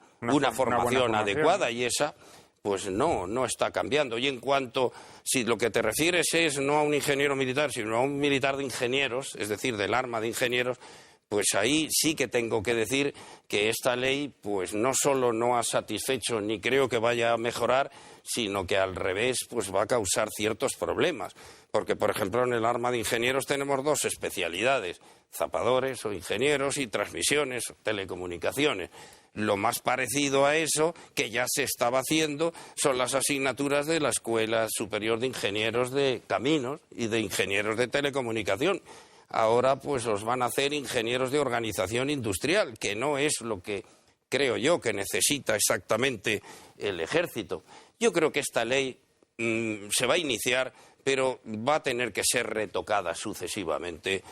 adecuada y esa pues no está cambiando. Y en cuanto, si lo que te refieres es no a un ingeniero militar, sino a un militar de ingenieros, es decir, del arma de ingenieros, pues ahí sí que tengo que decir que esta ley pues no solo no ha satisfecho ni creo que vaya a mejorar, sino que al revés pues va a causar ciertos problemas. Porque, por ejemplo, en el arma de ingenieros tenemos dos especialidades, zapadores o ingenieros y transmisiones, telecomunicaciones. Lo más parecido a eso, que ya se estaba haciendo, son las asignaturas de la Escuela Superior de Ingenieros de Caminos y de Ingenieros de Telecomunicación. Ahora pues los van a hacer ingenieros de organización industrial, que no es lo que creo yo que necesita exactamente el ejército. Yo creo que esta ley se va a iniciar, pero va a tener que ser retocada sucesivamente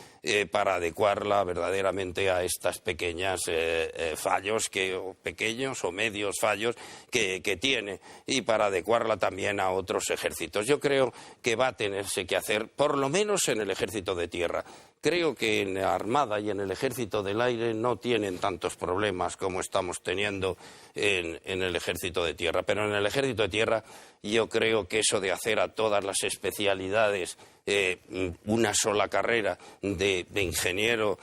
para adecuarla verdaderamente a estas pequeñas fallos, o pequeños o medios fallos que tiene, y para adecuarla también a otros ejércitos. Yo creo que va a tenerse que hacer, por lo menos en el ejército de tierra. Creo que en la Armada y en el Ejército del Aire no tienen tantos problemas como estamos teniendo en el Ejército de Tierra. Pero en el Ejército de Tierra yo creo que eso de hacer a todas las especialidades una sola carrera de ingeniero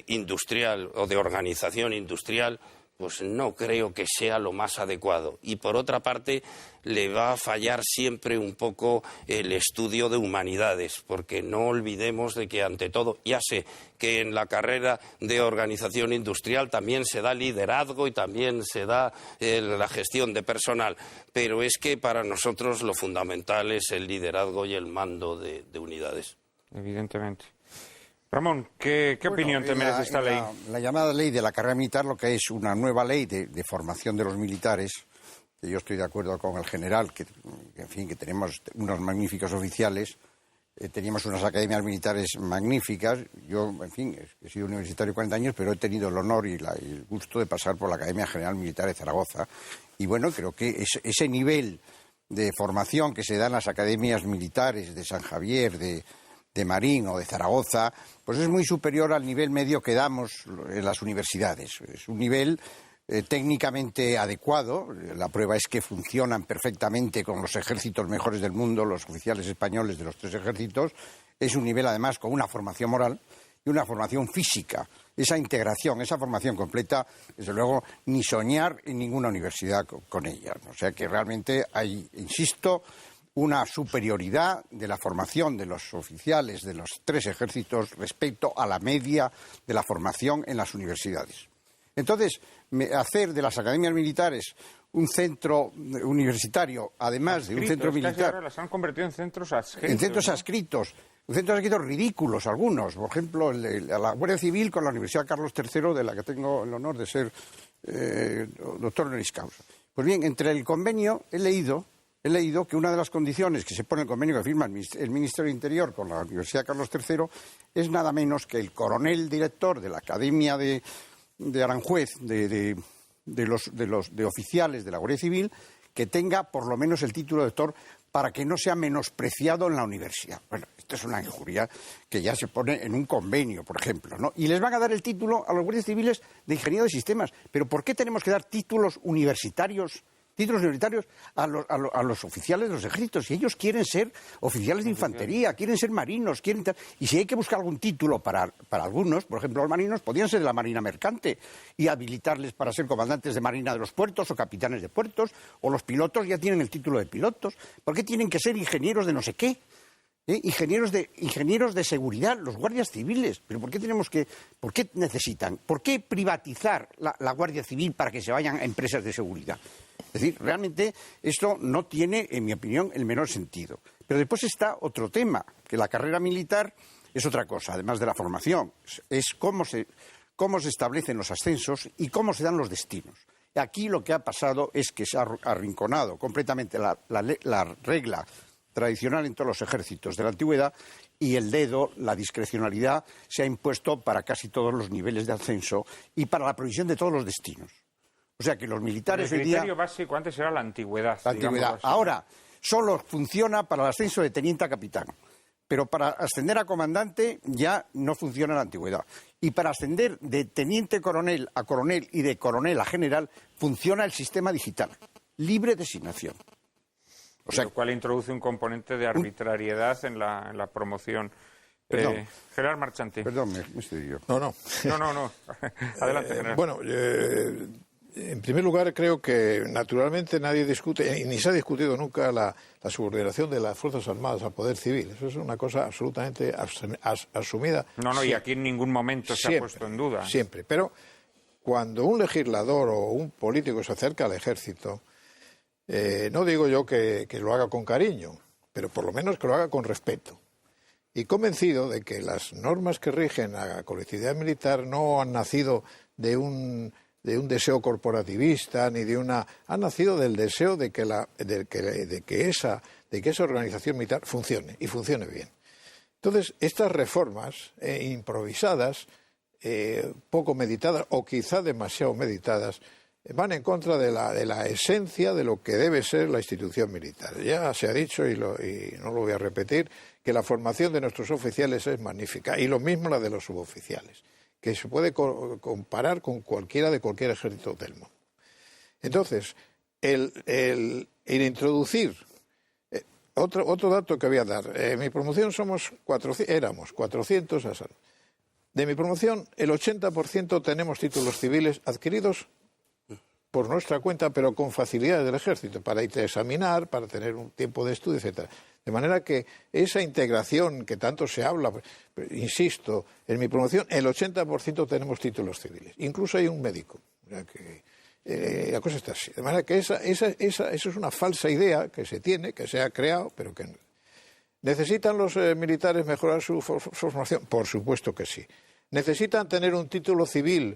industrial o de organización industrial, pues no creo que sea lo más adecuado. Y por otra parte, le va a fallar siempre un poco el estudio de humanidades, porque no olvidemos de que, ante todo, ya sé que en la carrera de organización industrial también se da liderazgo y también se da la gestión de personal, pero es que para nosotros lo fundamental es el liderazgo y el mando de unidades. Evidentemente. Ramón, ¿qué opinión te merece esta ley? La llamada ley de la carrera militar, lo que es una nueva ley de formación de los militares, que yo estoy de acuerdo con el general, que tenemos unos magníficos oficiales, teníamos unas academias militares magníficas. Yo, he sido universitario 40 años, pero he tenido el honor y el gusto de pasar por la Academia General Militar de Zaragoza. Y bueno, creo que ese nivel de formación que se da en las academias militares de San Javier, de Marín o de Zaragoza, pues es muy superior al nivel medio que damos en las universidades. Es un nivel técnicamente adecuado. La prueba es que funcionan perfectamente con los ejércitos mejores del mundo, los oficiales españoles de los 3 ejércitos. Es un nivel, además, con una formación moral y una formación física. Esa integración, esa formación completa, desde luego, ni soñar en ninguna universidad con ella. O sea que realmente hay, insisto, una superioridad de la formación de los oficiales de los 3 ejércitos respecto a la media de la formación en las universidades. Entonces, hacer de las academias militares un centro universitario, además de un centro militar... Ahora las han convertido en centros adscritos. En centros adscritos. Centros adscritos ridículos algunos. Por ejemplo, a la Guardia Civil con la Universidad Carlos III, de la que tengo el honor de ser doctor honoris causa. Pues bien, entre el convenio he leído que una de las condiciones que se pone en el convenio que firma el Ministerio del Interior con la Universidad Carlos III es nada menos que el coronel director de la Academia de Aranjuez, de oficiales de la Guardia Civil, que tenga por lo menos el título de doctor para que no sea menospreciado en la universidad. Bueno, esto es una injuria que ya se pone en un convenio, por ejemplo, ¿no? Y les van a dar el título a los guardias civiles de ingeniero de sistemas. ¿Pero por qué tenemos que dar títulos universitarios a los oficiales de los ejércitos? Si ellos quieren ser oficiales de infantería, quieren ser marinos, y si hay que buscar algún título para algunos, por ejemplo los marinos, podrían ser de la Marina Mercante y habilitarles para ser comandantes de Marina de los puertos o capitanes de puertos, o los pilotos ya tienen el título de pilotos. ¿Por qué tienen que ser ingenieros de no sé qué? Ingenieros de seguridad, los guardias civiles. ¿Pero por qué necesitan? ¿Por qué privatizar la Guardia Civil para que se vayan a empresas de seguridad? Es decir, realmente esto no tiene, en mi opinión, el menor sentido. Pero después está otro tema, que la carrera militar es otra cosa, además de la formación. Es cómo se establecen los ascensos y cómo se dan los destinos. Aquí lo que ha pasado es que se ha arrinconado completamente la regla tradicional en todos los ejércitos de la antigüedad, y el dedo, la discrecionalidad, se ha impuesto para casi todos los niveles de ascenso y para la provisión de todos los destinos. O sea que los militares hoy día... El criterio básico antes era la antigüedad. La antigüedad. Ahora solo funciona para el ascenso de teniente a capitán, pero para ascender a comandante ya no funciona la antigüedad. Y para ascender de teniente coronel a coronel y de coronel a general funciona el sistema digital, libre designación. O sea, lo cual introduce un componente de arbitrariedad en la promoción. Gerard Marchante. Perdón, me estoy yo. No. Adelante, Gerard. Bueno, en primer lugar, creo que naturalmente nadie discute, y ni se ha discutido nunca la subordinación de las Fuerzas Armadas al poder civil. Eso es una cosa absolutamente asumida. No, y aquí en ningún momento se ha puesto en duda. Siempre, pero cuando un legislador o un político se acerca al ejército, no digo yo que lo haga con cariño, pero por lo menos que lo haga con respeto. Y convencido de que las normas que rigen a la colectividad militar no han nacido de un un deseo corporativista, ni de una... Ha nacido del deseo de que esa organización militar funcione, y funcione bien. Entonces, estas reformas improvisadas, poco meditadas, o quizá demasiado meditadas, van en contra de la esencia de lo que debe ser la institución militar. Ya se ha dicho, y no lo voy a repetir, que la formación de nuestros oficiales es magnífica, y lo mismo la de los suboficiales, que se puede comparar con cualquier ejército del mundo. Entonces, el introducir... Otro dato que voy a dar. En mi promoción éramos 400 asaltos. De mi promoción, el 80% tenemos títulos civiles adquiridos por nuestra cuenta, pero con facilidades del ejército, para irte a examinar, para tener un tiempo de estudio, etcétera. De manera que esa integración que tanto se habla, insisto, en mi promoción, el 80% tenemos títulos civiles. Incluso hay un médico. O sea que, la cosa está así. De manera que eso es una falsa idea que se tiene, que se ha creado, pero que... ¿Necesitan los militares mejorar su formación? Por supuesto que sí. ¿Necesitan tener un título civil?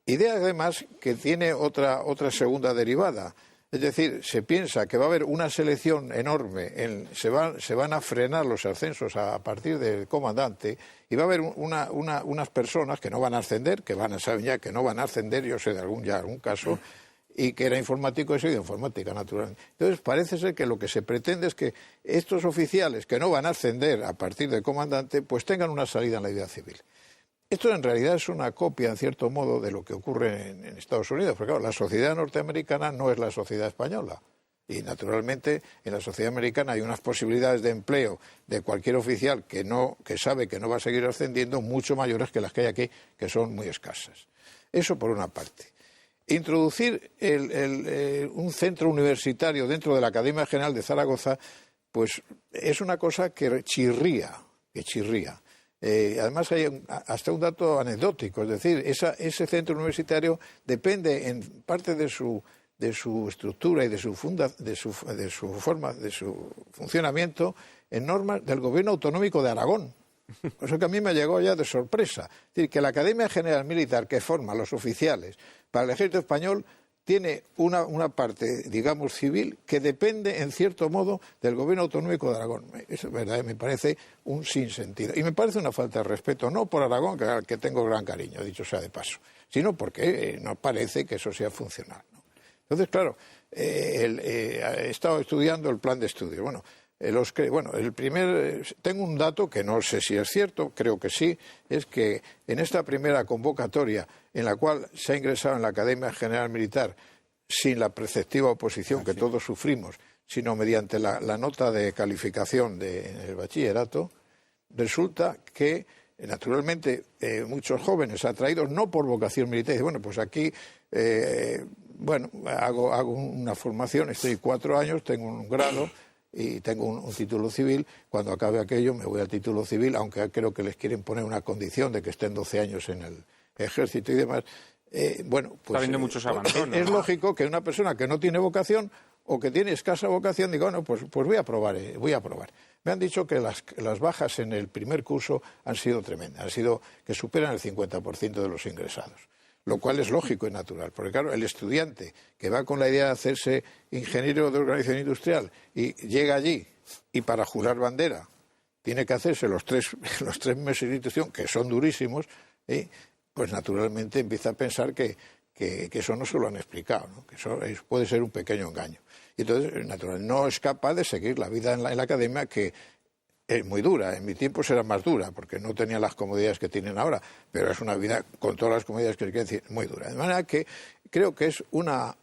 Idea, además, que tiene otra segunda derivada. Es decir, se piensa que va a haber una selección enorme, se van a frenar los ascensos a partir del comandante, y va a haber unas personas que no van a ascender, saben ya que no van a ascender, yo sé de algún caso, y que era informático, he sido informática, naturalmente. Entonces, parece ser que lo que se pretende es que estos oficiales que no van a ascender a partir del comandante, pues tengan una salida en la vida civil. Esto en realidad es una copia, en cierto modo, de lo que ocurre en Estados Unidos, porque claro, la sociedad norteamericana no es la sociedad española. Y naturalmente en la sociedad americana hay unas posibilidades de empleo de cualquier oficial que sabe que no va a seguir ascendiendo mucho mayores que las que hay aquí, que son muy escasas. Eso por una parte. Introducir un centro universitario dentro de la Academia General de Zaragoza, pues es una cosa que chirría. Además hay hasta un dato anecdótico, es decir, ese centro universitario depende en parte de su estructura y de su funcionamiento en normas del Gobierno Autonómico de Aragón. Eso que a mí me llegó ya de sorpresa. Es decir, que la Academia General Militar que forma a los oficiales para el Ejército Español tiene una parte, digamos, civil, que depende, en cierto modo, del Gobierno Autonómico de Aragón. Eso es verdad, me parece un sinsentido. Y me parece una falta de respeto, no por Aragón, que tengo gran cariño, dicho sea de paso, sino porque no parece que eso sea funcional, ¿no? Entonces, claro, he estado estudiando el plan de estudio. Tengo un dato que no sé si es cierto, creo que sí, es que en esta primera convocatoria en la cual se ha ingresado en la Academia General Militar sin la preceptiva oposición que todos sufrimos, sino mediante la nota de calificación del bachillerato, resulta que, naturalmente, muchos jóvenes atraídos no por vocación militar, dicen, bueno, pues aquí, hago una formación, estoy 4 años, tengo un grado y tengo un título civil, cuando acabe aquello me voy al título civil, aunque creo que les quieren poner una condición de que estén 12 años en el ejército y demás. Pues está habiendo muchos abandonos. Es lógico que una persona que no tiene vocación o que tiene escasa vocación diga, bueno, pues voy a probar. Me han dicho que las bajas en el primer curso han sido tremendas, han sido que superan el 50% de los ingresados. Lo cual es lógico y natural, porque claro, el estudiante que va con la idea de hacerse ingeniero de organización industrial y llega allí y para jurar bandera tiene que hacerse los tres meses de institución, que son durísimos, pues naturalmente empieza a pensar que eso no se lo han explicado, ¿no? Que eso puede ser un pequeño engaño. Y entonces, naturalmente, no es capaz de seguir la vida en la academia, que es muy dura. En mi tiempo será más dura, porque no tenía las comodidades que tienen ahora, pero es una vida con todas las comodidades que se quiere decir, muy dura. De manera que creo que es una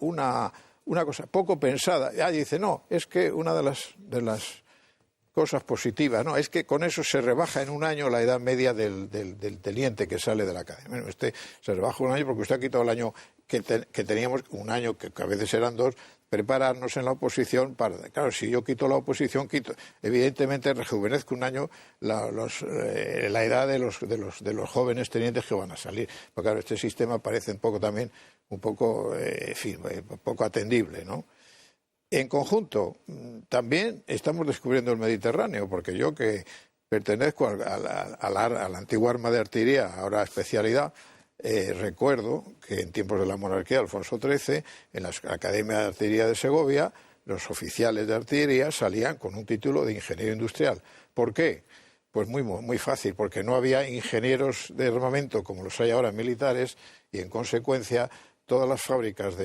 cosa poco pensada. Dice, no, es que una de las cosas positivas, no, es que con eso se rebaja en un año la edad media del teniente que sale de la academia. Bueno, se rebaja un año porque usted ha quitado el año que teníamos, un año que a veces eran 2, prepararnos en la oposición para... Claro, si yo quito la oposición, evidentemente rejuvenezco un año la edad de los jóvenes tenientes que van a salir. Porque claro, este sistema parece un poco atendible, ¿no? En conjunto, también estamos descubriendo el Mediterráneo, porque yo que pertenezco a la antigua arma de artillería, ahora especialidad, Recuerdo que en tiempos de la monarquía de Alfonso XIII, en la Academia de Artillería de Segovia, los oficiales de artillería salían con un título de ingeniero industrial. ¿Por qué? Pues muy fácil, porque no había ingenieros de armamento como los hay ahora militares y, en consecuencia, todas las fábricas,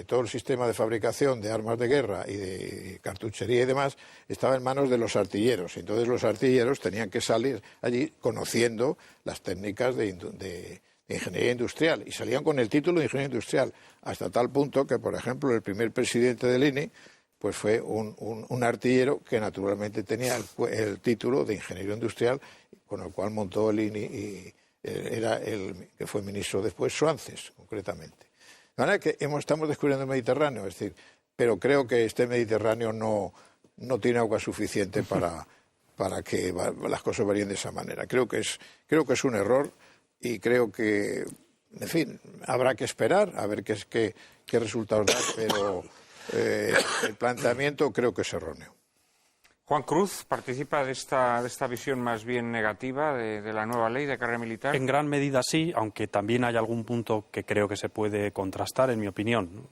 todo el sistema de fabricación de armas de guerra y de cartuchería y demás estaba en manos de los artilleros. Entonces los artilleros tenían que salir allí conociendo las técnicas de ingeniería industrial y salían con el título de ingeniero industrial, hasta tal punto que, por ejemplo, el primer presidente del INE pues fue un artillero que naturalmente tenía el título de ingeniero industrial, con el cual montó el INE y era el que fue ministro después, Suances, concretamente. De manera que estamos descubriendo el Mediterráneo, es decir, pero creo que este Mediterráneo no tiene agua suficiente para que las cosas varíen de esa manera. Creo que es un error y creo que, en fin, habrá que esperar a ver qué resultados da, pero el planteamiento creo que es erróneo. Juan Cruz participa de esta visión más bien negativa de la nueva ley de carrera militar. En gran medida sí, aunque también hay algún punto que creo que se puede contrastar, en mi opinión.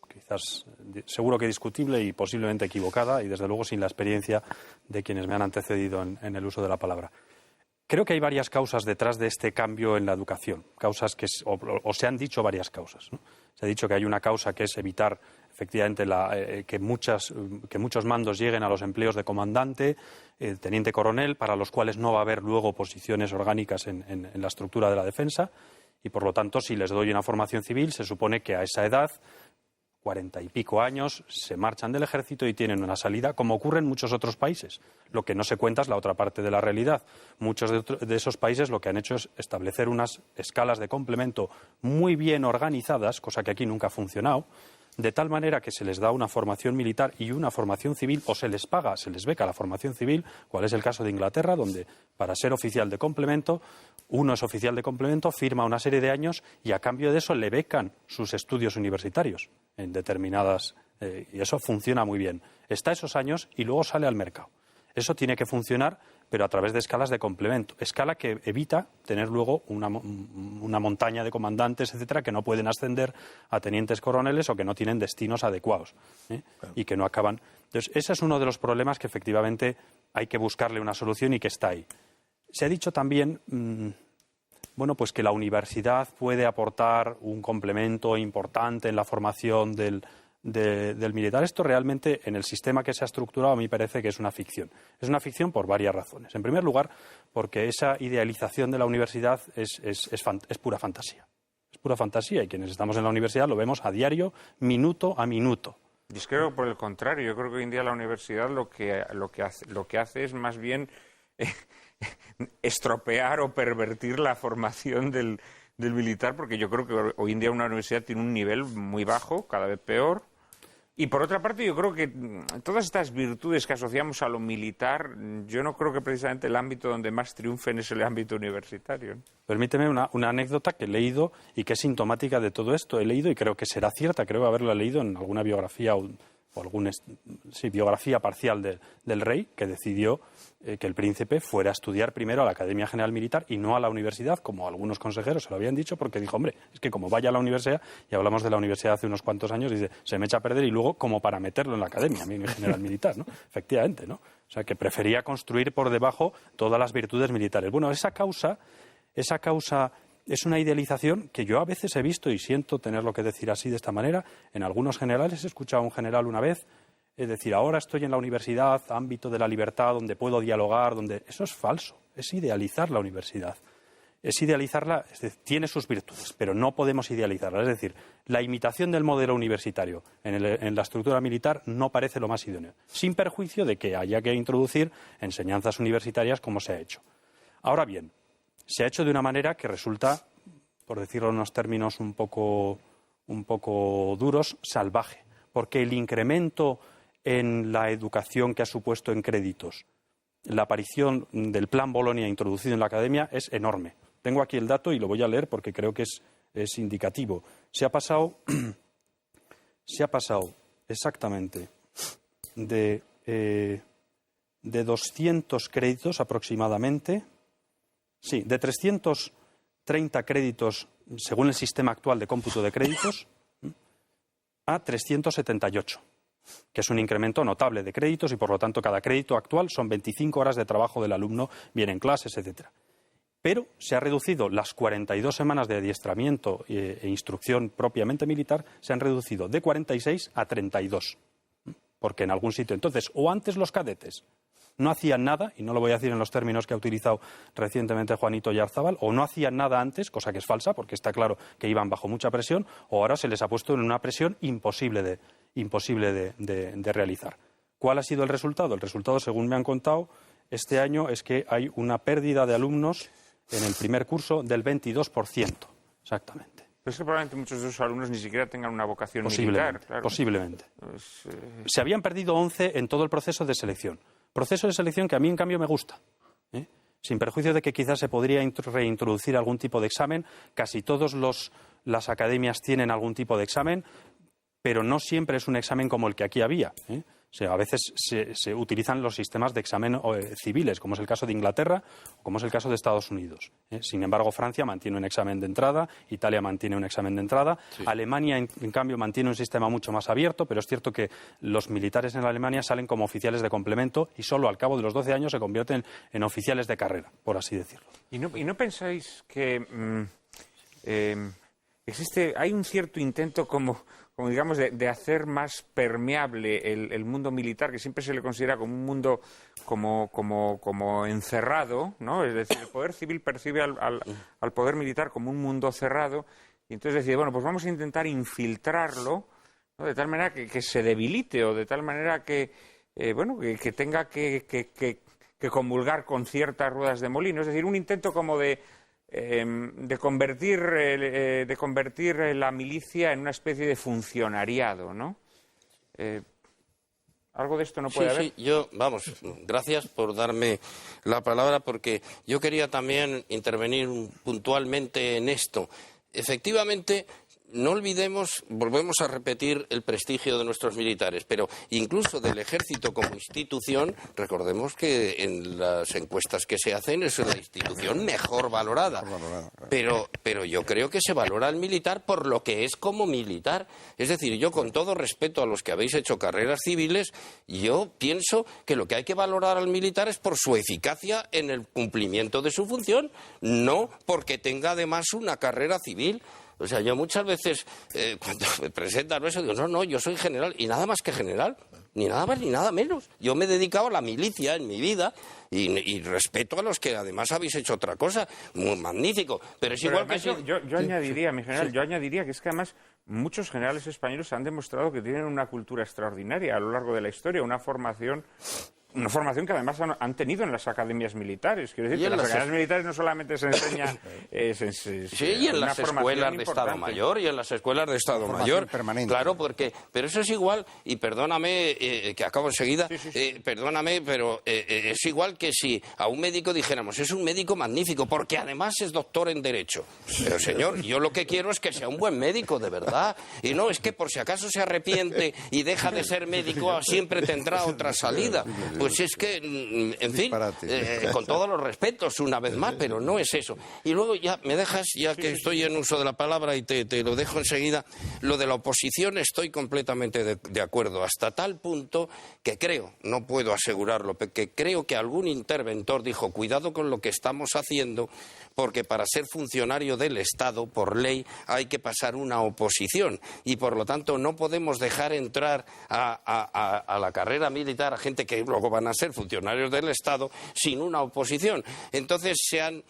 Quizás, seguro que discutible y posiblemente equivocada, y desde luego sin la experiencia de quienes me han antecedido en el uso de la palabra. Creo que hay varias causas detrás de este cambio en la educación, causas o se han dicho varias causas, ¿no? Se ha dicho que hay una causa que es evitar efectivamente que muchos mandos lleguen a los empleos de comandante, teniente coronel, para los cuales no va a haber luego posiciones orgánicas en la estructura de la defensa, y por lo tanto, si les doy una formación civil, se supone que a esa edad, 40 y pico años, se marchan del ejército y tienen una salida, como ocurre en muchos otros países. Lo que no se cuenta es la otra parte de la realidad. Muchos de esos países lo que han hecho es establecer unas escalas de complemento muy bien organizadas, cosa que aquí nunca ha funcionado, de tal manera que se les da una formación militar y una formación civil, o se les paga, se les beca la formación civil, cual es el caso de Inglaterra, donde para ser oficial de complemento, uno es oficial de complemento, firma una serie de años y a cambio de eso le becan sus estudios universitarios en determinadas... y eso funciona muy bien. Está esos años y luego sale al mercado. Eso tiene que funcionar, pero a través de escalas de complemento. Escala que evita tener luego una montaña de comandantes, etcétera, que no pueden ascender a tenientes coroneles o que no tienen destinos adecuados, claro, y que no acaban. Entonces, ese es uno de los problemas que efectivamente hay que buscarle una solución y que está ahí. Se ha dicho también, pues que la universidad puede aportar un complemento importante en la formación del militar. Esto realmente, en el sistema que se ha estructurado, a mí me parece que es una ficción. Es una ficción por varias razones. En primer lugar, porque esa idealización de la universidad es pura fantasía. Es pura fantasía y quienes estamos en la universidad lo vemos a diario, minuto a minuto. Y es que por el contrario, yo creo que hoy en día la universidad lo que hace es más bien estropear o pervertir la formación del militar, porque yo creo que hoy en día una universidad tiene un nivel muy bajo, cada vez peor. Y por otra parte, yo creo que todas estas virtudes que asociamos a lo militar, yo no creo que precisamente el ámbito donde más triunfen es el ámbito universitario, ¿no? Permíteme una anécdota que he leído y que es sintomática de todo esto. He leído y creo que será cierta, creo haberla leído en alguna biografía o alguna biografía parcial del rey, que decidió que el príncipe fuera a estudiar primero a la Academia General Militar y no a la universidad, como algunos consejeros se lo habían dicho, porque dijo, hombre, es que como vaya a la universidad, y hablamos de la universidad hace unos cuantos años, dice, se me echa a perder y luego como para meterlo en la Academia General Militar, ¿no? Efectivamente, ¿no? O sea, que prefería construir por debajo todas las virtudes militares. Bueno, esa causa es una idealización que yo a veces he visto y siento tenerlo que decir así de esta manera. En algunos generales, he escuchado a un general una vez, es decir, ahora estoy en la universidad, ámbito de la libertad, donde puedo dialogar, donde... Eso es falso, es idealizar la universidad. Es idealizarla, es decir, tiene sus virtudes, pero no podemos idealizarla. Es decir, la imitación del modelo universitario en la estructura militar no parece lo más idóneo, sin perjuicio de que haya que introducir enseñanzas universitarias como se ha hecho. Ahora bien, se ha hecho de una manera que resulta, por decirlo en unos términos un poco duros, salvaje, porque el incremento en la educación que ha supuesto en créditos la aparición del Plan Bolonia introducido en la academia es enorme. Tengo aquí el dato y lo voy a leer porque creo que es indicativo. Se ha pasado exactamente de 200 créditos aproximadamente, sí, de 330 créditos según el sistema actual de cómputo de créditos, a 378, que es un incremento notable de créditos y, por lo tanto, cada crédito actual son 25 horas de trabajo del alumno, bien en clases, etcétera. Pero se ha reducido las 42 semanas de adiestramiento e instrucción propiamente militar, se han reducido de 46 a 32, porque en algún sitio, entonces, o antes los cadetes no hacían nada, y no lo voy a decir en los términos que ha utilizado recientemente Juanito Yarzábal, o no hacían nada antes, cosa que es falsa, porque está claro que iban bajo mucha presión, o ahora se les ha puesto en una presión imposible de realizar. ¿Cuál ha sido el resultado? El resultado, según me han contado, este año es que hay una pérdida de alumnos en el primer curso del 22%, exactamente. Pero es que probablemente muchos de esos alumnos ni siquiera tengan una vocación militar. Claro. Posiblemente. Se habían perdido 11 en todo el proceso de selección. Proceso de selección que a mí, en cambio, me gusta. Sin perjuicio de que quizás se podría reintroducir algún tipo de examen. Casi todas las academias tienen algún tipo de examen, pero no siempre es un examen como el que aquí había. O sea, a veces se utilizan los sistemas de examen civiles, como es el caso de Inglaterra o como es el caso de Estados Unidos. Sin embargo, Francia mantiene un examen de entrada, Italia mantiene un examen de entrada, sí. Alemania, en cambio, mantiene un sistema mucho más abierto, pero es cierto que los militares en Alemania salen como oficiales de complemento y solo al cabo de los 12 años se convierten en oficiales de carrera, por así decirlo. ¿Y no pensáis que hay un cierto intento como digamos, de hacer más permeable el mundo militar, que siempre se le considera como un mundo como encerrado, ¿no? Es decir, el poder civil percibe al poder militar como un mundo cerrado, y entonces decide, bueno, pues vamos a intentar infiltrarlo, ¿no? De tal manera que se debilite, o de tal manera que tenga que comulgar con ciertas ruedas de molino. Es decir, un intento como de convertir la milicia en una especie de funcionariado, ¿no? Algo de esto no puede haber. Sí, gracias por darme la palabra, porque yo quería también intervenir puntualmente en esto. Efectivamente, no olvidemos, volvemos a repetir el prestigio de nuestros militares, pero incluso del ejército como institución, recordemos que en las encuestas que se hacen es la institución mejor valorada. Pero yo creo que se valora al militar por lo que es como militar. Es decir, yo, con todo respeto a los que habéis hecho carreras civiles, yo pienso que lo que hay que valorar al militar es por su eficacia en el cumplimiento de su función, no porque tenga además una carrera civil. O sea, yo muchas veces, cuando me presentan eso, digo, no, yo soy general, y nada más que general, ni nada más ni nada menos. Yo me he dedicado a la milicia en mi vida, y respeto a los que además habéis hecho otra cosa, muy magnífico. Pero es igual además, que... Yo añadiría, mi general, yo añadiría que es que además muchos generales españoles han demostrado que tienen una cultura extraordinaria a lo largo de la historia, una formación que además han tenido en las academias militares. Quiero decir que en las academias militares no solamente se enseña... y en las escuelas de Estado Mayor, y en las escuelas de Estado Mayor. Permanente. Claro, pero eso es igual, y perdóname, que acabo enseguida, perdóname, pero es igual que si a un médico dijéramos, es un médico magnífico, porque además es doctor en Derecho. Pero, señor, yo lo que quiero es que sea un buen médico, de verdad. Y no, es que por si acaso se arrepiente y deja de ser médico, siempre tendrá otra salida. Pues es que, en fin, con todos los respetos, una vez más, pero no es eso. Y luego ya me dejas, ya que estoy en uso de la palabra, y te lo dejo enseguida, lo de la oposición estoy completamente de acuerdo, hasta tal punto que creo, no puedo asegurarlo, que creo que algún interventor dijo, cuidado con lo que estamos haciendo, porque para ser funcionario del Estado, por ley, hay que pasar una oposición, y por lo tanto no podemos dejar entrar a la carrera militar a gente que luego van a ser funcionarios del Estado sin una oposición. Entonces se han,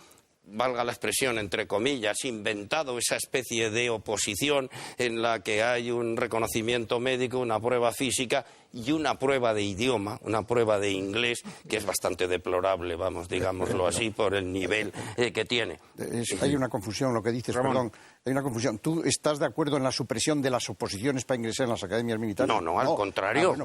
valga la expresión, entre comillas, inventado esa especie de oposición en la que hay un reconocimiento médico, una prueba física y una prueba de idioma, una prueba de inglés, que es bastante deplorable, digámoslo así, por el nivel que tiene. Hay una confusión, lo que dices, perdón. Hay una confusión. ¿Tú estás de acuerdo en la supresión de las oposiciones para ingresar en las academias militares? No, al contrario.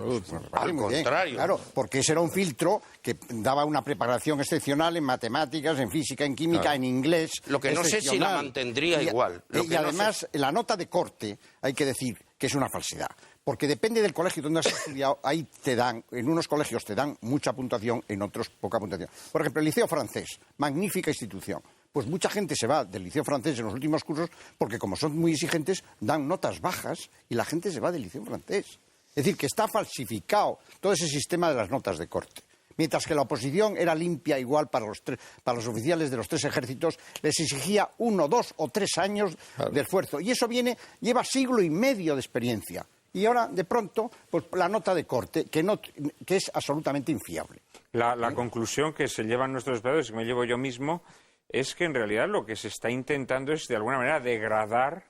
Al contrario. Claro, porque ese era un filtro que daba una preparación excepcional en matemáticas, en física, en química, en inglés. Lo que no sé si la mantendría igual. Y además, la nota de corte, hay que decir que es una falsedad. Porque depende del colegio donde has estudiado, ahí te dan, en unos colegios te dan mucha puntuación, en otros poca puntuación. Por ejemplo, el Liceo Francés, magnífica institución, pues mucha gente se va del liceo francés en los últimos cursos porque como son muy exigentes dan notas bajas y la gente se va del liceo francés. Es decir, que está falsificado todo ese sistema de las notas de corte. Mientras que la oposición era limpia igual para los oficiales de los 3 ejércitos, les exigía 1, 2 o 3 años de esfuerzo. Y eso lleva siglo y medio de experiencia. Y ahora, de pronto, pues la nota de corte, que es absolutamente infiable. La conclusión que se llevan nuestros espectadores, que me llevo yo mismo, es que en realidad lo que se está intentando es, de alguna manera, degradar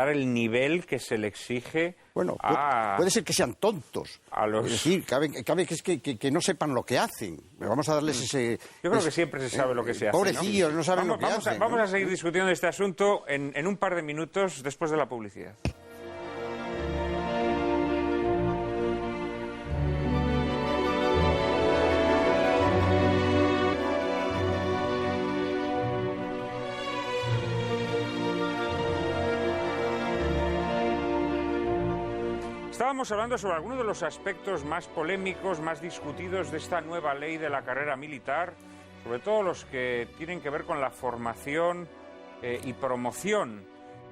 el nivel que se le exige puede ser que sean tontos. Es decir, cabe que no sepan lo que hacen. Vamos a darles ese... Yo creo que siempre se sabe lo que se hace. Pobrecillos, no saben lo que hacen. Vamos a seguir discutiendo este asunto en un par de minutos después de la publicidad. Estábamos hablando sobre algunos de los aspectos más polémicos, más discutidos de esta nueva ley de la carrera militar, sobre todo los que tienen que ver con la formación y promoción.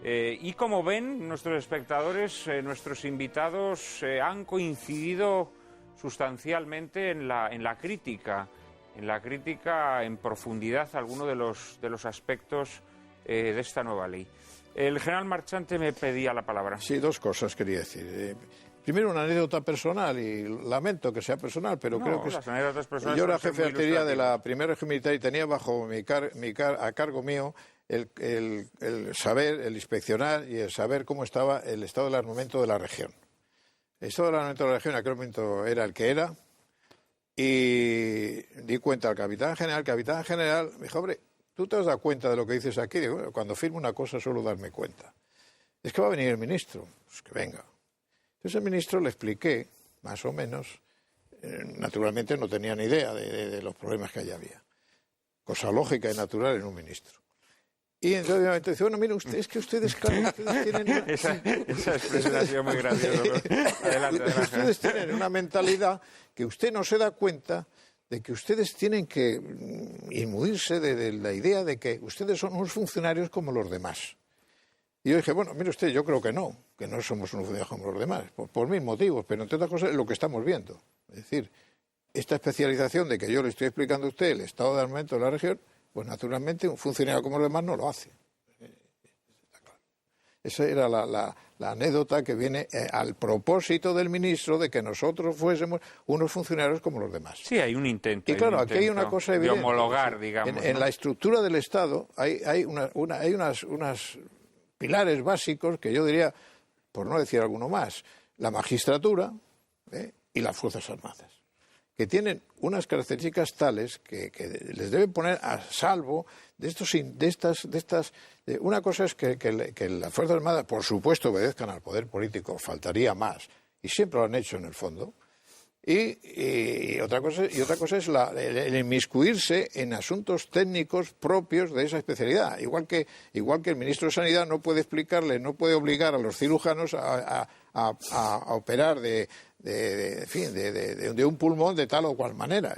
Y como ven, nuestros espectadores, nuestros invitados han coincidido sustancialmente en la crítica en profundidad a algunos de los aspectos de esta nueva ley. El general Marchante me pedía la palabra. Sí, 2 cosas quería decir. Primero, una anécdota personal, y lamento que sea personal, pero creo que las anécdotas personales yo era jefe de artillería de la primera región militar y tenía bajo a cargo mío el saber, el inspeccionar y el saber cómo estaba el estado del armamento de la región. El estado del armamento de la región en aquel momento era el que era, y di cuenta al capitán general. El capitán general me dijo: hombre, ¿tú te has dado cuenta de lo que dices aquí? Digo, bueno, cuando firmo una cosa suelo darme cuenta. Es que va a venir el ministro. Pues que venga. Entonces el ministro le expliqué, más o menos, naturalmente no tenía ni idea de los problemas que allí había. Cosa lógica y natural en un ministro. Y entonces dice: bueno, mire, es que ustedes tienen... Esa expresión ha sido muy graciosa. Adelante. Ustedes tienen una mentalidad que usted no se da cuenta de que ustedes tienen que imbuirse de la idea de que ustedes son unos funcionarios como los demás. Y yo dije: bueno, mire usted, yo creo que no somos unos funcionarios como los demás, por mil motivos, pero entre otras cosas es lo que estamos viendo. Es decir, esta especialización de que yo le estoy explicando a usted el estado de armamento de la región, pues naturalmente un funcionario como los demás no lo hace. Esa era la anécdota que viene al propósito del ministro de que nosotros fuésemos unos funcionarios como los demás. Sí, hay un intento. Y claro, aquí hay una cosa evidente. De homologar, digamos. En la estructura del Estado hay unas pilares básicos que yo diría, por no decir alguno más, la magistratura y las Fuerzas Armadas, que tienen unas características tales que les deben poner a salvo de estas. Una cosa es que las Fuerzas Armadas, por supuesto, obedezcan al poder político, faltaría más, y siempre lo han hecho en el fondo. Y otra cosa es el inmiscuirse en asuntos técnicos propios de esa especialidad. Igual que el ministro de Sanidad no puede obligar a los cirujanos a operar de un pulmón de tal o cual manera.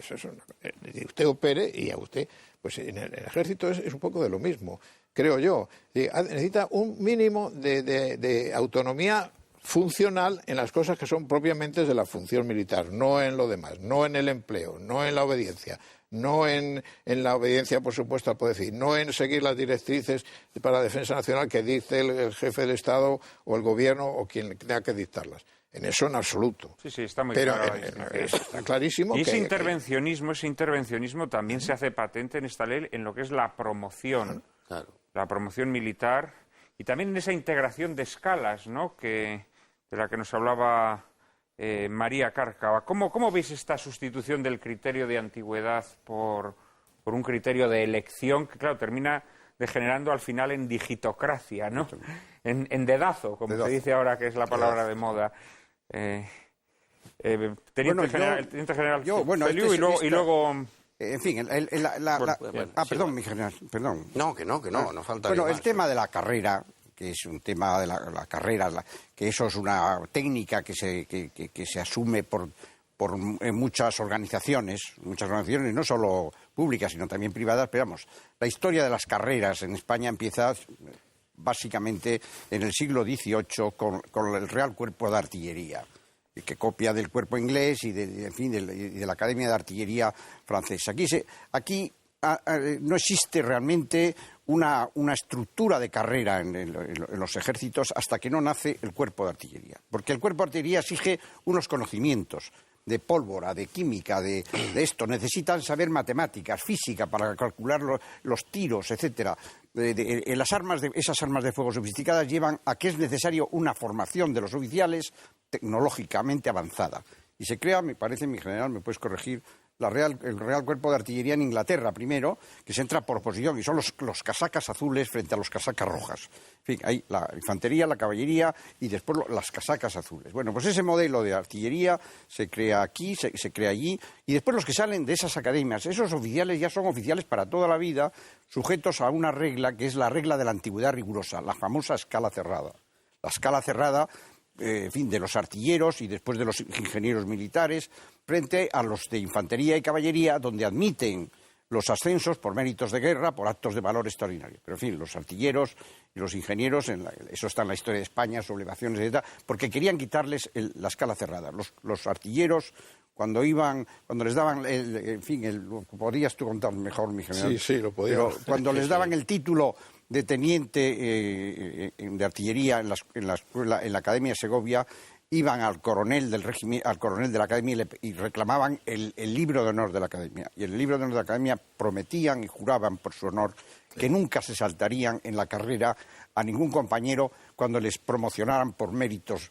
Usted opere, y a usted, pues en el ejército es un poco de lo mismo, creo yo. Necesita un mínimo de autonomía funcional en las cosas que son propiamente de la función militar, no en lo demás, no en el empleo, no en la obediencia, no en la obediencia, por supuesto, al poder decir, no en seguir las directrices para la defensa nacional que dice el jefe del Estado o el gobierno o quien tenga que dictarlas. En eso en absoluto. Sí, está muy claro. Pero está clarísimo. Y ese intervencionismo también se hace patente en esta ley en lo que es la promoción, claro. La promoción militar, y también en esa integración de escalas, ¿no?, de la que nos hablaba María Cárcava. ¿Cómo veis esta sustitución del criterio de antigüedad por un criterio de elección que, claro, termina degenerando al final en digitocracia, ¿no? En dedazo, como se dice ahora, que es la palabra de moda. Teniente General Feliu, y luego... En fin, perdón, mi general, perdón. No falta. Bueno, el más. tema de la carrera, que es un tema de la carrera, que eso es una técnica que se asume en muchas organizaciones, no solo públicas, sino también privadas, pero vamos, la historia de las carreras en España empieza básicamente en el siglo XVIII con el Real Cuerpo de Artillería, que copia del cuerpo inglés y de la Academia de Artillería francesa. Aquí no existe realmente una estructura de carrera en los ejércitos hasta que no nace el cuerpo de artillería. Porque el cuerpo de artillería exige unos conocimientos de pólvora, de química, de esto. Necesitan saber matemáticas, física para calcular los tiros, etcétera. Esas armas de fuego sofisticadas llevan a que es necesario una formación de los oficiales tecnológicamente avanzada. Y se crea, me parece, mi general, me puedes corregir, el Real Cuerpo de Artillería en Inglaterra primero, que se entra por oposición, y son los casacas azules frente a los casacas rojas. En fin, hay la infantería, la caballería y después las casacas azules. Bueno, pues ese modelo de artillería se crea aquí, se crea allí, y después los que salen de esas academias, esos oficiales ya son oficiales para toda la vida, sujetos a una regla que es la regla de la antigüedad rigurosa, la famosa escala cerrada. La escala cerrada, de los artilleros y después de los ingenieros militares, frente a los de infantería y caballería, donde admiten los ascensos por méritos de guerra, por actos de valor extraordinario. Pero, en fin, los artilleros y los ingenieros, eso está en la historia de España, sublevaciones, etc., porque querían quitarles la escala cerrada. Los artilleros, cuando les daban, podrías tú contar mejor, mi general. Sí, lo podía. Pero cuando les daban el título de teniente de artillería en la Academia de Segovia, iban al coronel del régimen, al coronel de la Academia y reclamaban el libro de honor de la Academia. Y en el libro de honor de la Academia prometían y juraban por su honor que nunca se saltarían en la carrera a ningún compañero cuando les promocionaran por méritos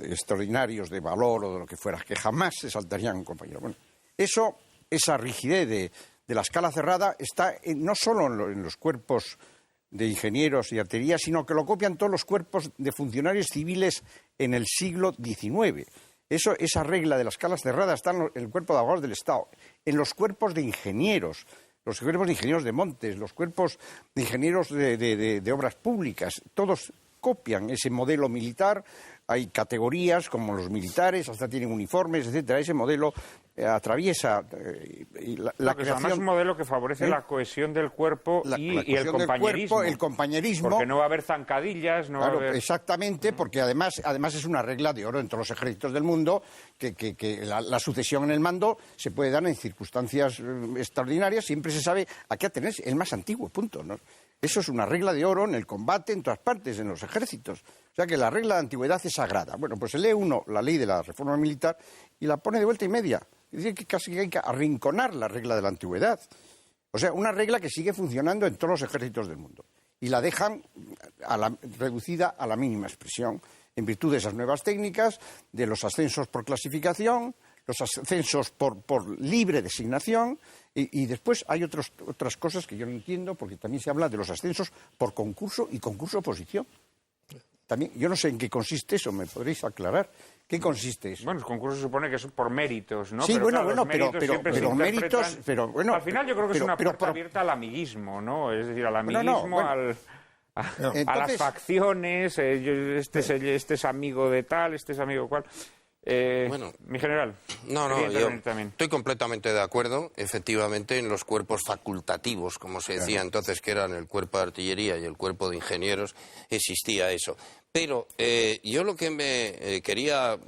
extraordinarios de valor o de lo que fuera, que jamás se saltarían a un compañero. Bueno, esa rigidez de la escala cerrada está no solo en los cuerpos de ingenieros y artillería, sino que lo copian todos los cuerpos de funcionarios civiles en el siglo XIX. Esa regla de las escalas cerradas está en el cuerpo de abogados del Estado, en los cuerpos de ingenieros, los cuerpos de ingenieros de montes, los cuerpos de ingenieros de obras públicas, todos copian ese modelo militar. Hay categorías como los militares, hasta tienen uniformes, etcétera. Ese modelo atraviesa la creación. Además es un modelo que favorece la cohesión del cuerpo y el compañerismo. El compañerismo. Porque no va a haber zancadillas, no va a haber... Exactamente, porque además es una regla de oro en todos los ejércitos del mundo, que la sucesión en el mando se puede dar en circunstancias extraordinarias, siempre se sabe a qué atenerse, el más antiguo, punto, ¿no? Eso es una regla de oro en el combate, en todas partes, en los ejércitos. O sea que la regla de antigüedad es sagrada. Bueno, pues se lee uno la ley de la reforma militar y la pone de vuelta y media. Es decir, que casi hay que arrinconar la regla de la antigüedad. O sea, una regla que sigue funcionando en todos los ejércitos del mundo. Y la dejan reducida a la mínima expresión, en virtud de esas nuevas técnicas, de los ascensos por clasificación, los ascensos por libre designación, y después hay otras cosas que yo no entiendo, porque también se habla de los ascensos por concurso y concurso-oposición. También, yo no sé en qué consiste eso, ¿me podréis aclarar? ¿Qué consiste eso? Bueno, el concurso se supone que es por méritos, ¿no? Sí, pero, bueno, claro, pero méritos... Al final yo creo que es una puerta abierta al amiguismo, ¿no? Es decir, al amiguismo, a las facciones, este es amigo de tal, este es amigo cual... mi general. Yo estoy completamente de acuerdo, efectivamente, en los cuerpos facultativos, como se decía entonces, que eran el cuerpo de artillería y el cuerpo de ingenieros, existía eso. Pero yo lo que me quería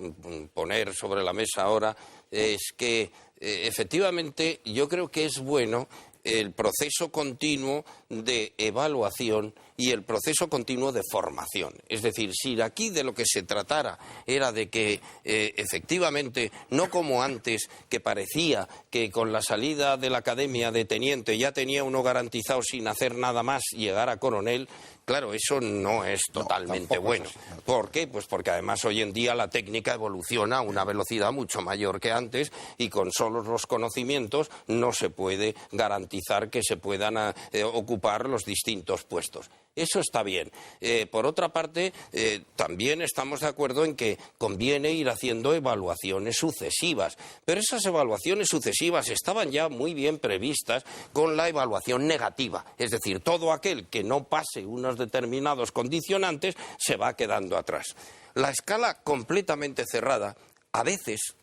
poner sobre la mesa ahora es que, efectivamente, yo creo que es bueno el proceso continuo de evaluación y el proceso continuo de formación. Es decir, si aquí de lo que se tratara era de que efectivamente, no como antes, que parecía que con la salida de la academia de teniente ya tenía uno garantizado sin hacer nada más llegar a coronel, claro, eso no es totalmente bueno. ¿Por qué? Pues porque además hoy en día la técnica evoluciona a una velocidad mucho mayor que antes y con solo los conocimientos no se puede garantizar que se puedan ocupar los distintos puestos. Eso está bien. Por otra parte, también estamos de acuerdo en que conviene ir haciendo evaluaciones sucesivas. Pero esas evaluaciones sucesivas estaban ya muy bien previstas con la evaluación negativa. Es decir, todo aquel que no pase unos determinados condicionantes se va quedando atrás. La escala completamente cerrada, a veces,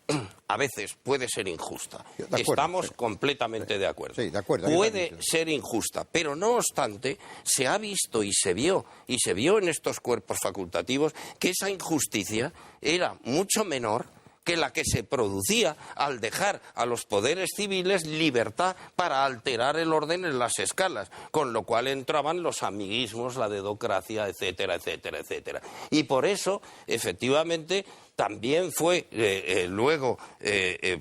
a veces puede ser injusta. acuerdo, Estamos completamente de acuerdo. Sí, de acuerdo. Puede ser injusta, pero no obstante, se ha visto y se vio en estos cuerpos facultativos que esa injusticia era mucho menor que la que se producía al dejar a los poderes civiles libertad para alterar el orden en las escalas, con lo cual entraban los amiguismos, la dedocracia, etcétera, etcétera, etcétera. Y por eso, efectivamente, también fue luego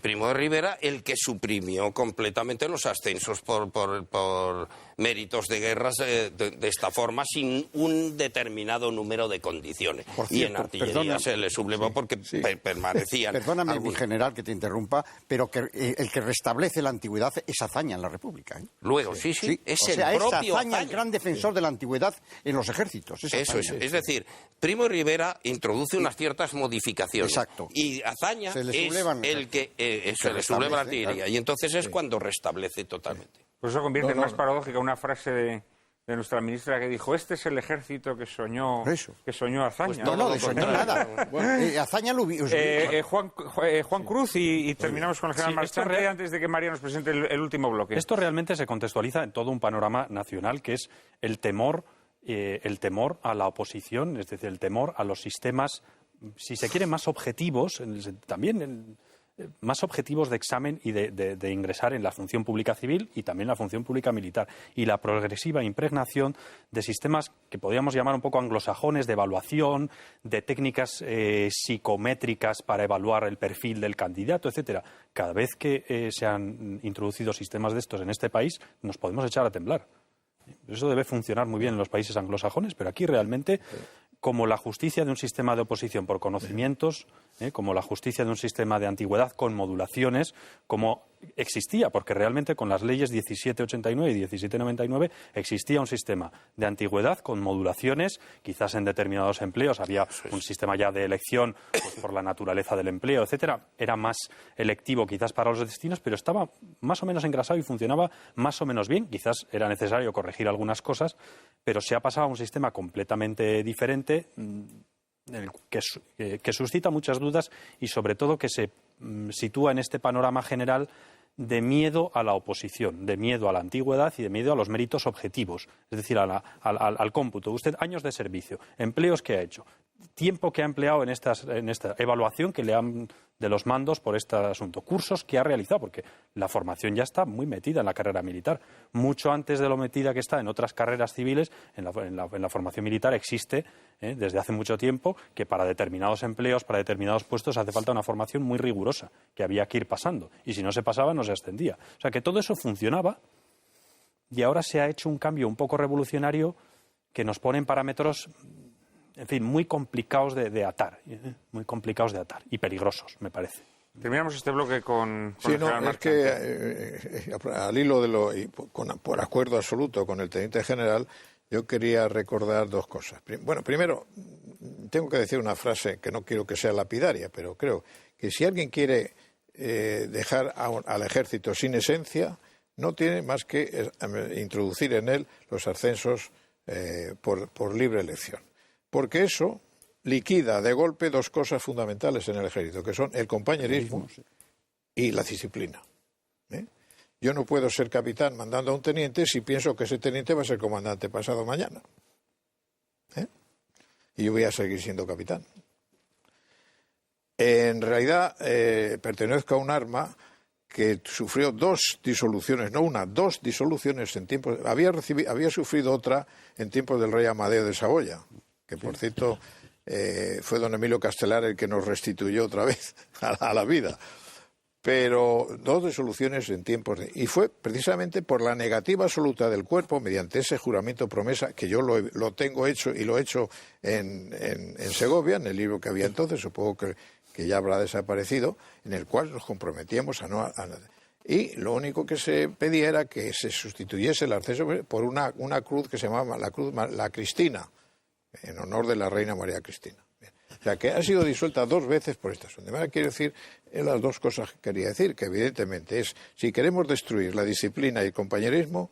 Primo de Rivera el que suprimió completamente los ascensos por méritos de guerras de esta forma, sin un determinado número de condiciones. Por cierto, y en artillería se le sublevó porque permanecían... Perdóname, mi general, que te interrumpa, pero que el que restablece la antigüedad es Azaña en la República. Luego, sí, es o sea, el propio es Azaña el gran defensor de la antigüedad en los ejércitos. Eso es. Es decir, Primo de Rivera introduce unas ciertas modificaciones. Exacto. Y Azaña Se le es sublevan, el que se le subleva la artillería. claro. Y entonces es cuando restablece totalmente. Pues eso convierte en más paradójica una frase de nuestra ministra que dijo: este es el ejército que soñó Azaña. No, de soñar nada. Azaña lo vio. Juan Cruz, y terminamos con el general Marchante antes de que María nos presente el último bloque. Esto realmente se contextualiza en todo un panorama nacional, que es el temor a la oposición, es decir, el temor a los sistemas, si se quiere, más objetivos, también más objetivos de examen y de ingresar en la función pública civil y también la función pública militar. Y la progresiva impregnación de sistemas que podríamos llamar un poco anglosajones, de evaluación, de técnicas psicométricas para evaluar el perfil del candidato, etcétera. Cada vez que se han introducido sistemas de estos en este país, nos podemos echar a temblar. Eso debe funcionar muy bien en los países anglosajones, pero aquí realmente, como la justicia de un sistema de oposición por conocimientos, como la justicia de un sistema de antigüedad con modulaciones, como existía, porque realmente con las leyes 1789 y 1799 existía un sistema de antigüedad con modulaciones, quizás en determinados empleos había un sistema ya de elección pues, por la naturaleza del empleo, etcétera. Era más electivo quizás para los destinos, pero estaba más o menos engrasado y funcionaba más o menos bien. Quizás era necesario corregir algunas cosas, pero se ha pasado a un sistema completamente diferente, que suscita muchas dudas y sobre todo que se sitúa en este panorama general de miedo a la oposición, de miedo a la antigüedad y de miedo a los méritos objetivos, es decir, al cómputo. Usted, años de servicio, empleos que ha hecho, tiempo que ha empleado en esta evaluación que le han de los mandos por este asunto, cursos que ha realizado, porque la formación ya está muy metida en la carrera militar, mucho antes de lo metida que está en otras carreras civiles. En la formación militar existe desde hace mucho tiempo que para determinados empleos, para determinados puestos hace falta una formación muy rigurosa, que había que ir pasando, y si no se pasaba no se ascendía. O sea que todo eso funcionaba y ahora se ha hecho un cambio un poco revolucionario que nos pone en parámetros, en fin, muy complicados de atar, y peligrosos, me parece. Terminamos este bloque con sí, el general Marchante. Es que al hilo por acuerdo absoluto con el teniente general, yo quería recordar dos cosas. Bueno, primero, tengo que decir una frase que no quiero que sea lapidaria, pero creo que si alguien quiere dejar al ejército sin esencia, no tiene más que introducir en él los ascensos por libre elección. Porque eso liquida de golpe dos cosas fundamentales en el ejército, que son el compañerismo y la disciplina. Yo no puedo ser capitán mandando a un teniente si pienso que ese teniente va a ser comandante pasado mañana. Y yo voy a seguir siendo capitán. En realidad, pertenezco a un arma que sufrió dos disoluciones, no una, dos disoluciones en tiempos. Había sufrido otra en tiempos del rey Amadeo de Saboya, que por cierto fue don Emilio Castelar el que nos restituyó otra vez a la vida. Pero dos disoluciones en tiempos y fue precisamente por la negativa absoluta del cuerpo mediante ese juramento promesa que yo lo tengo hecho y lo he hecho en Segovia, en el libro que había entonces, supongo que ya habrá desaparecido, en el cual nos comprometíamos a no... Y lo único que se pedía era que se sustituyese el ascenso por una cruz que se llamaba la Cristina, en honor de la reina María Cristina. O sea, que ha sido disuelta dos veces por esta asunto. De manera, quiero decir, las dos cosas que quería decir, que evidentemente es, si queremos destruir la disciplina y el compañerismo,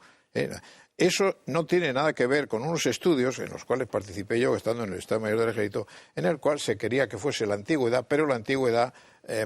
eso no tiene nada que ver con unos estudios en los cuales participé yo, estando en el Estado Mayor del Ejército, en el cual se quería que fuese la antigüedad, pero la antigüedad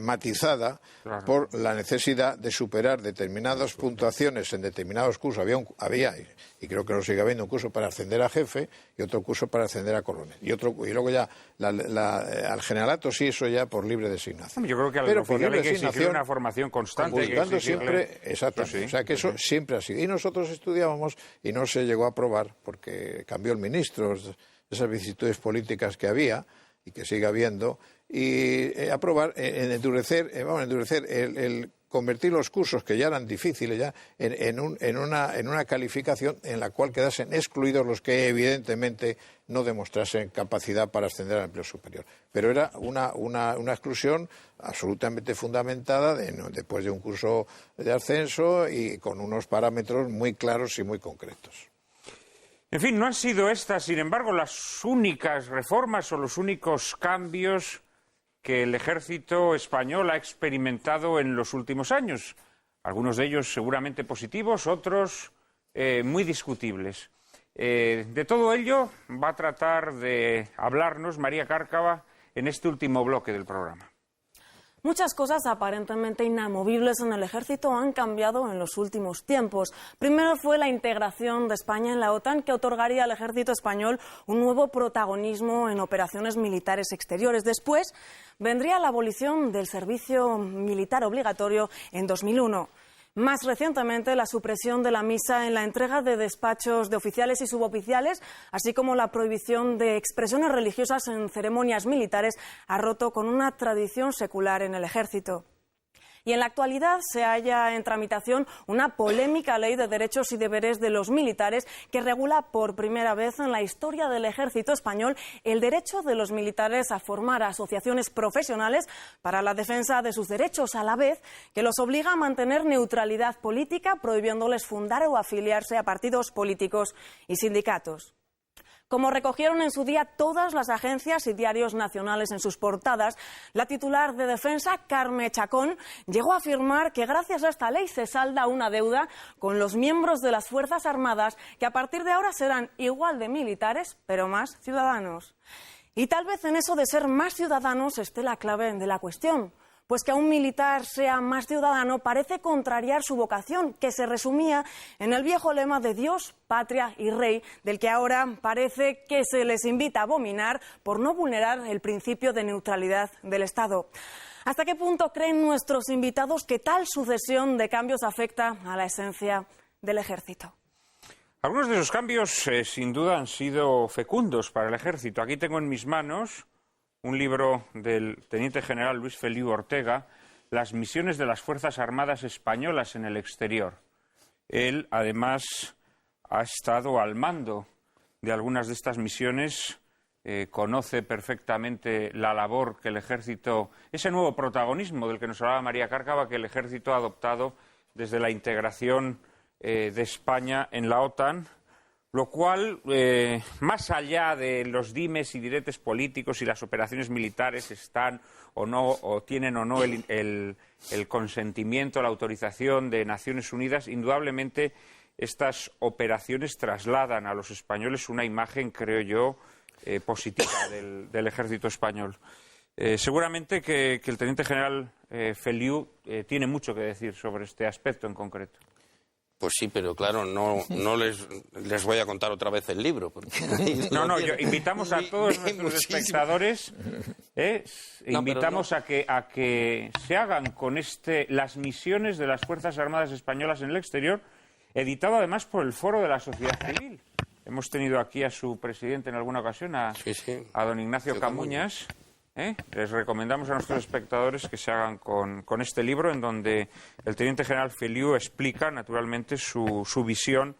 matizada por la necesidad de superar determinadas puntuaciones en determinados cursos. Había, y creo que lo sigue habiendo, un curso para ascender a jefe y otro curso para ascender a coronel. Y luego ya al generalato sí, eso ya por libre designación. Yo creo que al oficial hay que exigir una formación constante. Siempre, exactamente. O sea que eso siempre ha sido. Y nosotros estudiábamos y no se llegó a aprobar porque cambió el ministro, esas vicisitudes políticas que había y que sigue habiendo, y aprobar, endurecer el convertir los cursos que ya eran difíciles ya en una calificación en la cual quedasen excluidos los que evidentemente no demostrasen capacidad para ascender al empleo superior. Pero era una exclusión absolutamente fundamentada después de un curso de ascenso y con unos parámetros muy claros y muy concretos. En fin, no han sido estas, sin embargo, las únicas reformas o los únicos cambios que el ejército español ha experimentado en los últimos años. Algunos de ellos seguramente positivos, otros muy discutibles. De todo ello va a tratar de hablarnos María Cárcava en este último bloque del programa. Muchas cosas aparentemente inamovibles en el ejército han cambiado en los últimos tiempos. Primero fue la integración de España en la OTAN, que otorgaría al ejército español un nuevo protagonismo en operaciones militares exteriores. Después vendría la abolición del servicio militar obligatorio en 2001. Más recientemente, la supresión de la misa en la entrega de despachos de oficiales y suboficiales, así como la prohibición de expresiones religiosas en ceremonias militares, ha roto con una tradición secular en el ejército. Y en la actualidad se halla en tramitación una polémica ley de derechos y deberes de los militares que regula por primera vez en la historia del ejército español el derecho de los militares a formar asociaciones profesionales para la defensa de sus derechos, a la vez que los obliga a mantener neutralidad política, prohibiéndoles fundar o afiliarse a partidos políticos y sindicatos. Como recogieron en su día todas las agencias y diarios nacionales en sus portadas, la titular de Defensa, Carme Chacón, llegó a afirmar que gracias a esta ley se salda una deuda con los miembros de las Fuerzas Armadas que a partir de ahora serán igual de militares, pero más ciudadanos. Y tal vez en eso de ser más ciudadanos esté la clave de la cuestión. Pues que a un militar sea más ciudadano parece contrariar su vocación, que se resumía en el viejo lema de Dios, patria y rey, del que ahora parece que se les invita a abominar por no vulnerar el principio de neutralidad del Estado. ¿Hasta qué punto creen nuestros invitados que tal sucesión de cambios afecta a la esencia del ejército? Algunos de esos cambios, sin duda, han sido fecundos para el ejército. Aquí tengo en mis manos un libro del teniente general Luis Feliu Ortega, Las misiones de las Fuerzas Armadas Españolas en el exterior. Él, además, ha estado al mando de algunas de estas misiones, conoce perfectamente la labor que el ejército, ese nuevo protagonismo del que nos hablaba María Cárcava, que el ejército ha adoptado desde la integración de España en la OTAN, lo cual, más allá de los dimes y diretes políticos y las operaciones militares están o no, o tienen o no el consentimiento, la autorización de Naciones Unidas, indudablemente estas operaciones trasladan a los españoles una imagen, creo yo, positiva del ejército español. Seguramente que el teniente general Feliu tiene mucho que decir sobre este aspecto en concreto. Pues sí, pero claro, no les voy a contar otra vez el libro. Porque invitamos a todos nuestros espectadores, invitamos a que se hagan con las misiones de las Fuerzas Armadas Españolas en el exterior, editado además por el Foro de la Sociedad Civil. Hemos tenido aquí a su presidente en alguna ocasión, a don Ignacio Camuñas. Les recomendamos a nuestros espectadores que se hagan con este libro, en donde el teniente general Feliu explica naturalmente su visión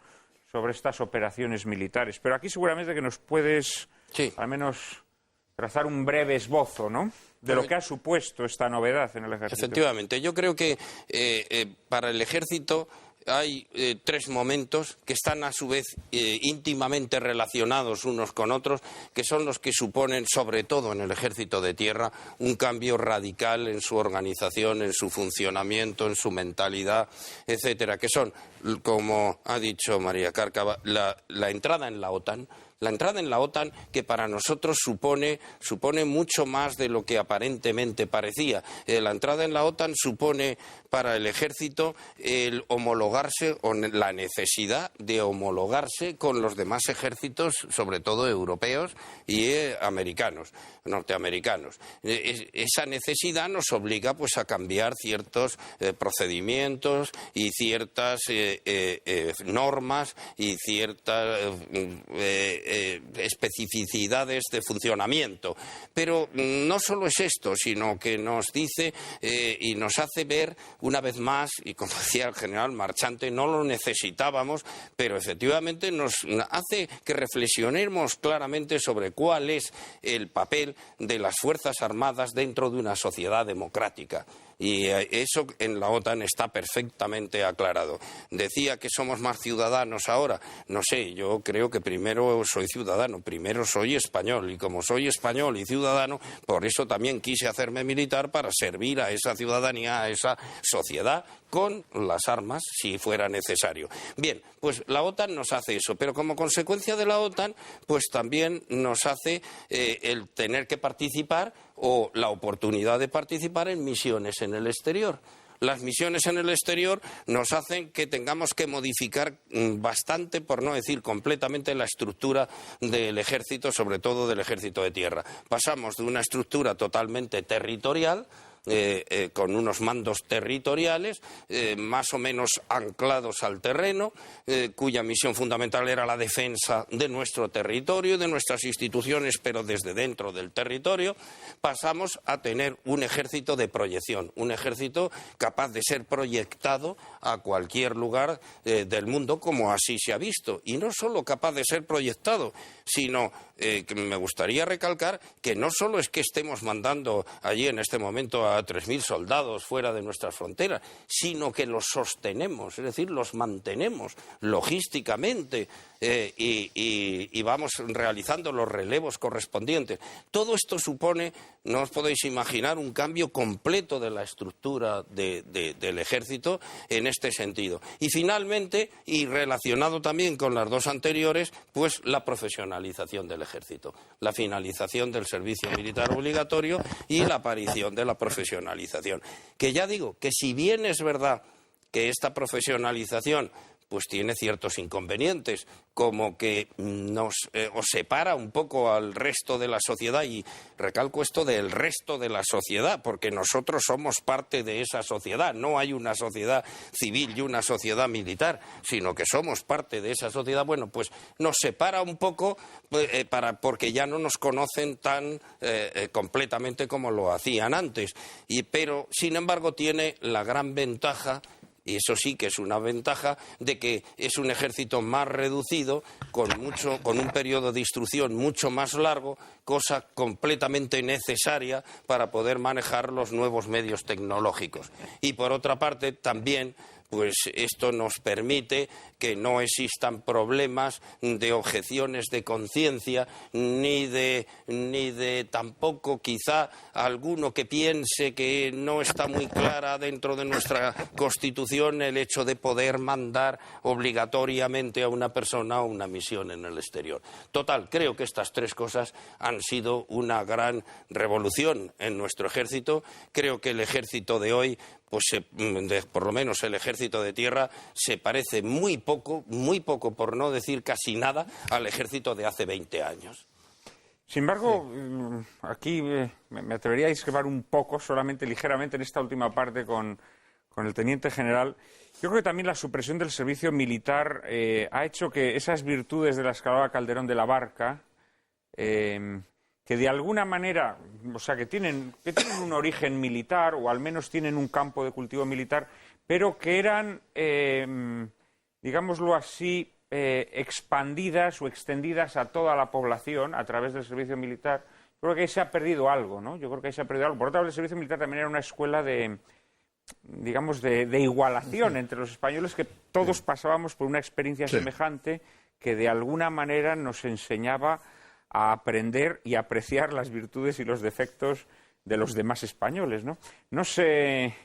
sobre estas operaciones militares. Pero aquí seguramente que nos puedes al menos trazar un breve esbozo, ¿no?, de lo que ha supuesto esta novedad en el ejército. Efectivamente, yo creo que para el ejército hay tres momentos que están a su vez íntimamente relacionados unos con otros, que son los que suponen, sobre todo en el ejército de tierra, un cambio radical en su organización, en su funcionamiento, en su mentalidad, etcétera, que son, como ha dicho María Cárcava, la entrada en la OTAN, La entrada en la OTAN, que para nosotros supone mucho más de lo que aparentemente parecía. La entrada en la OTAN supone para el ejército el homologarse, o la necesidad de homologarse con los demás ejércitos, sobre todo europeos y americanos, norteamericanos. Esa necesidad nos obliga pues a cambiar ciertos procedimientos y ciertas normas y ciertas especificidades de funcionamiento. Pero no solo es esto, sino que nos dice y nos hace ver una vez más, y como decía el general Marchante, no lo necesitábamos, pero efectivamente nos hace que reflexionemos claramente sobre cuál es el papel de las Fuerzas Armadas dentro de una sociedad democrática. Y eso en la OTAN está perfectamente aclarado. Decía que somos más ciudadanos ahora. No sé, yo creo que primero soy ciudadano, primero soy español. Y como soy español y ciudadano, por eso también quise hacerme militar, para servir a esa ciudadanía, a esa sociedad, con las armas, si fuera necesario. Bien, pues la OTAN nos hace eso, pero como consecuencia de la OTAN, pues también nos hace el tener que participar, o la oportunidad de participar en misiones en el exterior. Las misiones en el exterior nos hacen que tengamos que modificar bastante, por no decir completamente, la estructura del ejército, sobre todo del ejército de tierra. Pasamos de una estructura totalmente territorial, con unos mandos territoriales más o menos anclados al terreno, cuya misión fundamental era la defensa de nuestro territorio, de nuestras instituciones, pero desde dentro del territorio. Pasamos a tener un ejército de proyección, un ejército capaz de ser proyectado a cualquier lugar del mundo, como así se ha visto. Y no solo capaz de ser proyectado, sino que me gustaría recalcar que no solo es que estemos mandando allí en este momento a 3.000 soldados fuera de nuestras fronteras, sino que los sostenemos, es decir, los mantenemos logísticamente y vamos realizando los relevos correspondientes. Todo esto supone, no os podéis imaginar, un cambio completo de la estructura del ejército en este sentido. Y finalmente, y relacionado también con las dos anteriores, pues la profesionalización del ejército, la finalización del servicio militar obligatorio y la aparición de la profesionalización. Que ya digo que si bien es verdad que esta profesionalización pues tiene ciertos inconvenientes, como que nos separa un poco al resto de la sociedad, y recalco esto del resto de la sociedad, porque nosotros somos parte de esa sociedad. No hay una sociedad civil y una sociedad militar, sino que somos parte de esa sociedad. Bueno, pues nos separa un poco porque ya no nos conocen tan completamente como lo hacían antes. Pero, sin embargo, tiene la gran ventaja, y eso sí que es una ventaja, de que es un ejército más reducido, con un periodo de instrucción mucho más largo, cosa completamente necesaria para poder manejar los nuevos medios tecnológicos. Y por otra parte, también, pues esto nos permite que no existan problemas de objeciones de conciencia, ni de tampoco quizá alguno que piense que no está muy clara dentro de nuestra Constitución el hecho de poder mandar obligatoriamente a una persona a una misión en el exterior. Total, creo que estas tres cosas han sido una gran revolución en nuestro ejército. Creo que el ejército de hoy, pues por lo menos el ejército de tierra, se parece muy poco, por no decir casi nada, al ejército de hace 20 años. Sin embargo, aquí me atrevería a discrepar un poco, solamente ligeramente, en esta última parte con el teniente general. Yo creo que también la supresión del servicio militar ha hecho que esas virtudes de las que hablaba Calderón de la Barca, que de alguna manera, o sea, que tienen un origen militar, o al menos tienen un campo de cultivo militar, pero que eran, digámoslo así, expandidas o extendidas a toda la población a través del servicio militar. Yo creo que ahí se ha perdido algo, ¿no? Yo creo que ahí se ha perdido algo. Por otra parte, el servicio militar también era una escuela de igualación entre los españoles, que todos pasábamos por una experiencia semejante que de alguna manera nos enseñaba a aprender y apreciar las virtudes y los defectos de los demás españoles, ¿no? No sé,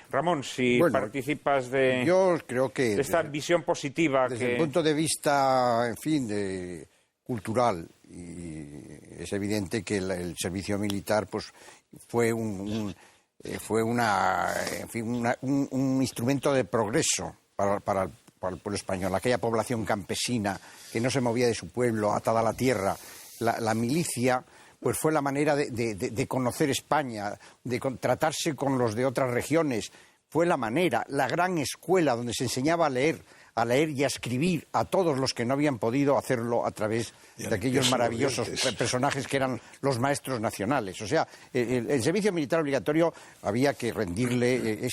Ramón, si participas de, yo creo que de esta visión positiva. Desde el punto de vista, en fin, de cultural, y es evidente que el servicio militar pues fue un instrumento de progreso para el pueblo español. Aquella población campesina que no se movía de su pueblo, atada a la tierra, la milicia pues fue la manera de conocer España, de tratarse con los de otras regiones. Fue la manera, la gran escuela donde se enseñaba a leer y a escribir a todos los que no habían podido hacerlo a través de aquellos maravillosos personajes que eran los maestros nacionales. O sea, el servicio militar obligatorio había que rendirle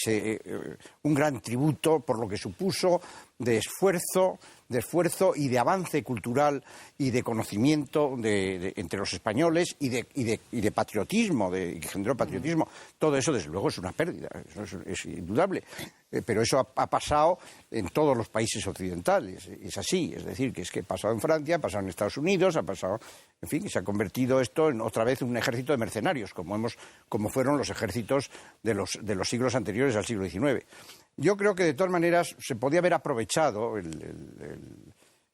un gran tributo por lo que supuso de esfuerzo y de avance cultural y de conocimiento entre los españoles y de patriotismo, que generó patriotismo. Todo eso, desde luego, es una pérdida, eso es indudable. Pero eso ha pasado en todos los países occidentales, es así. Es decir, que ha pasado en Francia, ha pasado en Estados Unidos, ha pasado, en fin, y se ha convertido esto en otra vez un ejército de mercenarios, como fueron los ejércitos de los siglos anteriores al siglo XIX. Yo creo que de todas maneras se podía haber aprovechado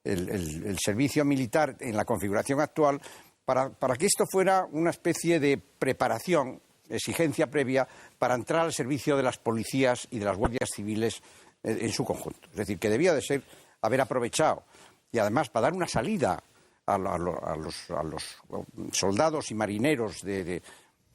el servicio militar en la configuración actual para que esto fuera una especie de preparación, exigencia previa para entrar al servicio de las policías y de las guardias civiles en su conjunto. Es decir, que debía de ser haber aprovechado y además para dar una salida a los soldados y marineros de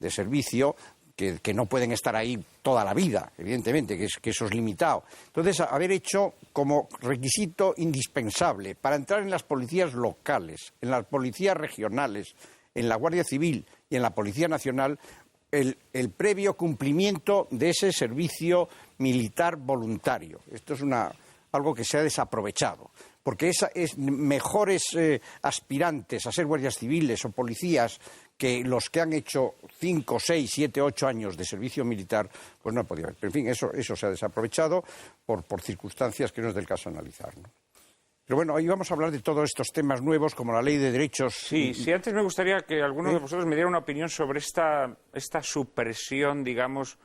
servicio que no pueden estar ahí toda la vida, evidentemente, que eso es limitado. Entonces, haber hecho como requisito indispensable para entrar en las policías locales, en las policías regionales, en la Guardia Civil y en la Policía Nacional, el previo cumplimiento de ese servicio militar voluntario. Esto es algo que se ha desaprovechado, porque mejores aspirantes a ser guardias civiles o policías que los que han hecho 5, 6, 7, 8 años de servicio militar, pues no podía haber. Pero, en fin, eso se ha desaprovechado por circunstancias que no es del caso analizar, ¿no? Pero bueno, hoy vamos a hablar de todos estos temas nuevos, como la ley de derechos. Sí, antes me gustaría que alguno de vosotros me diera una opinión sobre esta supresión, digamos,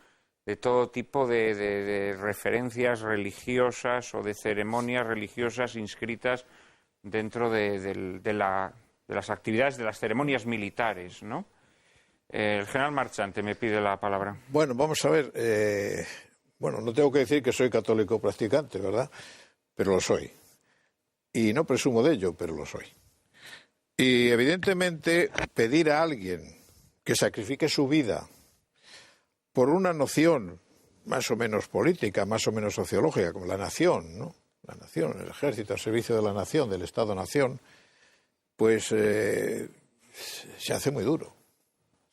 de todo tipo de referencias religiosas o de ceremonias religiosas inscritas dentro de las actividades de las ceremonias militares, ¿no? El general Marchante me pide la palabra. Bueno, vamos a ver. No tengo que decir que soy católico practicante, ¿verdad? Pero lo soy. Y no presumo de ello, pero lo soy. Y evidentemente pedir a alguien que sacrifique su vida por una noción más o menos política, más o menos sociológica, como la nación, ¿no? La nación, el ejército al servicio de la nación, del Estado-nación, pues se hace muy duro.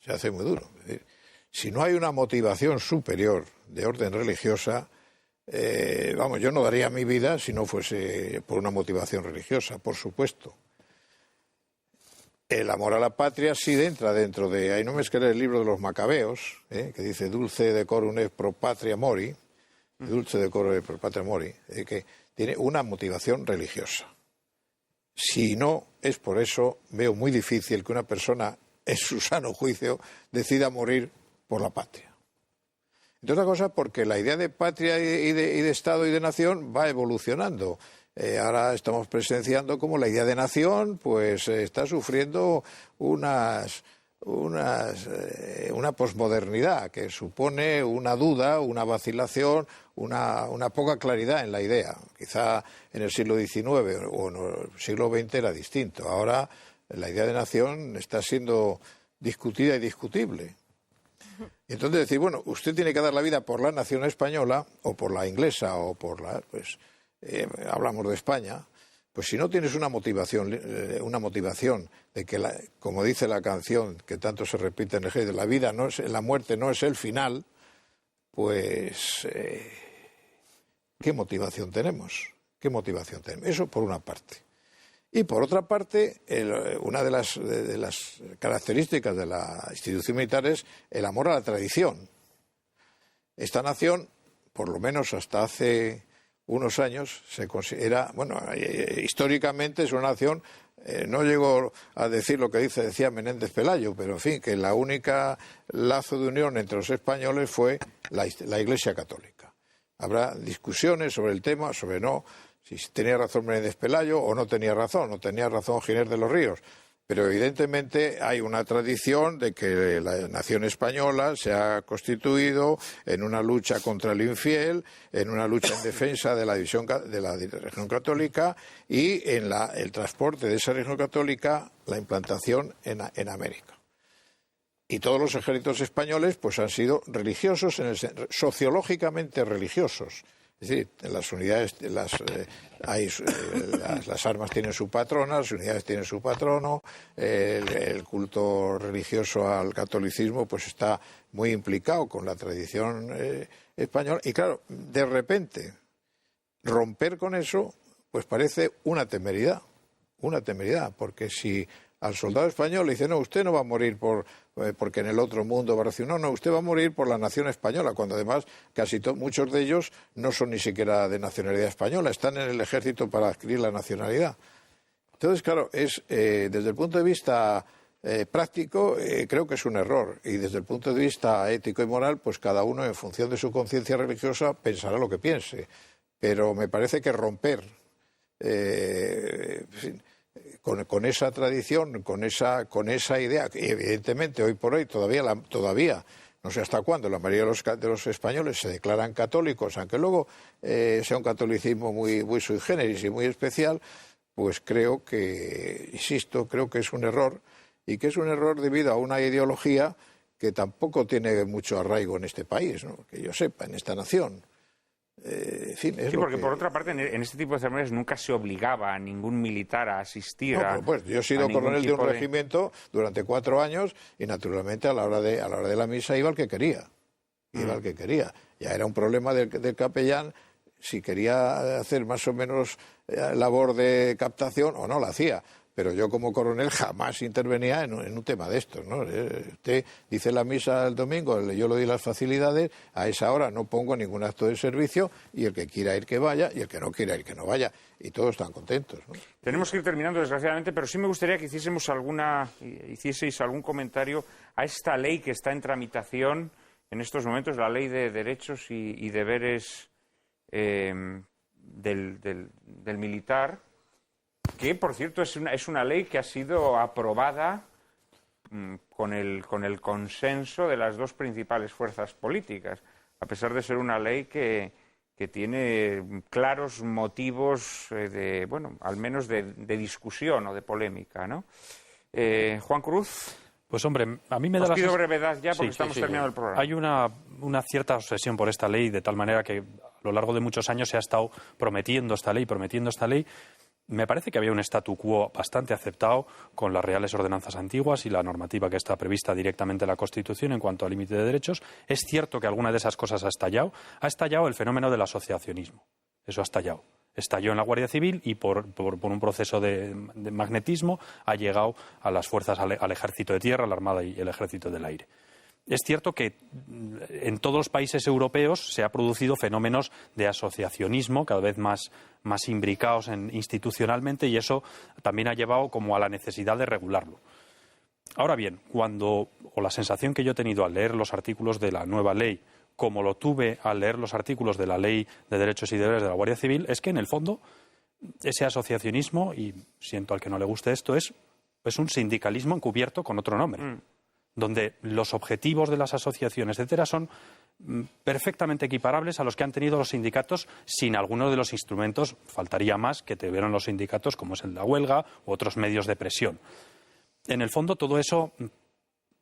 Se hace muy duro. Es decir, si no hay una motivación superior de orden religiosa, yo no daría mi vida si no fuese por una motivación religiosa, por supuesto. El amor a la patria sí entra dentro de... Ahí no me esqueré el libro de los Macabeos, que dice dulce decorum est pro patria mori, dulce decorum est pro patria mori, que tiene una motivación religiosa. Si no es por eso, veo muy difícil que una persona en su sano juicio decida morir por la patria. Entre otras cosas porque la idea de patria y de Estado y de nación va evolucionando. Ahora estamos presenciando cómo la idea de nación pues está sufriendo una posmodernidad que supone una duda, una vacilación, una poca claridad en la idea. Quizá en el siglo XIX o en el siglo XX era distinto. Ahora la idea de nación está siendo discutida y discutible. Y entonces decir, bueno, usted tiene que dar la vida por la nación española o por la inglesa o por hablamos de España, pues si no tienes una motivación de que, como dice la canción que tanto se repite en el ejército, la muerte no es el final, pues ¿qué motivación tenemos? ¿Qué motivación tenemos? Eso por una parte. Y por otra parte, una de las características de la institución militar es el amor a la tradición. Esta nación, por lo menos hasta hace unos años, se considera, históricamente es una nación, no llego a decir lo que decía Menéndez Pelayo, pero en fin, que la única lazo de unión entre los españoles fue la Iglesia Católica. Habrá discusiones sobre el tema, si tenía razón Menéndez Pelayo o no tenía razón Ginés de los Ríos. Pero evidentemente hay una tradición de que la nación española se ha constituido en una lucha contra el infiel, en una lucha en defensa de la división de la religión católica y en el transporte de esa religión católica, la implantación en América. Y todos los ejércitos españoles pues han sido religiosos, sociológicamente religiosos. Es decir, en las unidades, las armas tienen su patrona, las unidades tienen su patrono, el culto religioso al catolicismo pues está muy implicado con la tradición española. Y claro, de repente, romper con eso pues parece una temeridad, porque si al soldado español le dice, no, usted no va a morir porque en el otro mundo va a recibir, no, usted va a morir por la nación española, cuando además muchos de ellos no son ni siquiera de nacionalidad española, están en el ejército para adquirir la nacionalidad. Entonces, claro, desde el punto de vista práctico, creo que es un error, y desde el punto de vista ético y moral, pues cada uno, en función de su conciencia religiosa, pensará lo que piense. Pero me parece que romper con esa tradición, con esa idea, que evidentemente hoy por hoy todavía no sé hasta cuándo, la mayoría de los españoles se declaran católicos, aunque luego sea un catolicismo muy sui generis y muy especial, pues creo que es un error, y que es un error debido a una ideología que tampoco tiene mucho arraigo en este país, ¿no? Que yo sepa, en esta nación. En fin, sí, porque por otra parte en este tipo de ceremonias nunca se obligaba a ningún militar a asistir. Yo he sido coronel de un regimiento durante 4 años y naturalmente a la hora de la misa iba el que quería. Ya era un problema del capellán si quería hacer más o menos labor de captación o no la hacía. Pero yo como coronel jamás intervenía en un tema de estos, ¿no? Usted dice la misa el domingo, yo le doy las facilidades, a esa hora no pongo ningún acto de servicio, y el que quiera ir que vaya, y el que no quiera ir que no vaya, y todos están contentos, ¿no? Tenemos que ir terminando, desgraciadamente, pero sí me gustaría que hicieseis algún comentario a esta ley que está en tramitación en estos momentos, la ley de derechos y deberes del militar, que, por cierto, es una ley que ha sido aprobada con el consenso de las dos principales fuerzas políticas, a pesar de ser una ley que tiene claros motivos al menos de discusión o de polémica, ¿no? Juan Cruz. Pues hombre, a mí me da Os pido brevedad ya porque estamos terminando el programa. Hay una cierta obsesión por esta ley, de tal manera que a lo largo de muchos años se ha estado prometiendo esta ley. Me parece que había un statu quo bastante aceptado con las reales ordenanzas antiguas y la normativa que está prevista directamente en la Constitución en cuanto al límite de derechos. Es cierto que alguna de esas cosas ha estallado. Ha estallado el fenómeno del asociacionismo. Eso ha estallado. Estalló en la Guardia Civil y por un proceso de magnetismo ha llegado a las fuerzas, al Ejército de Tierra, a la Armada y el Ejército del Aire. Es cierto que en todos los países europeos se ha producido fenómenos de asociacionismo cada vez más imbricados institucionalmente, y eso también ha llevado como a la necesidad de regularlo. Ahora bien, la sensación que yo he tenido al leer los artículos de la nueva ley, como lo tuve al leer los artículos de la Ley de Derechos y Deberes de la Guardia Civil, es que en el fondo ese asociacionismo, y siento al que no le guste esto, es un sindicalismo encubierto con otro nombre. Donde los objetivos de las asociaciones, etcétera, son perfectamente equiparables a los que han tenido los sindicatos sin alguno de los instrumentos, faltaría más, que tuvieron los sindicatos, como es el de la huelga u otros medios de presión. En el fondo, todo eso,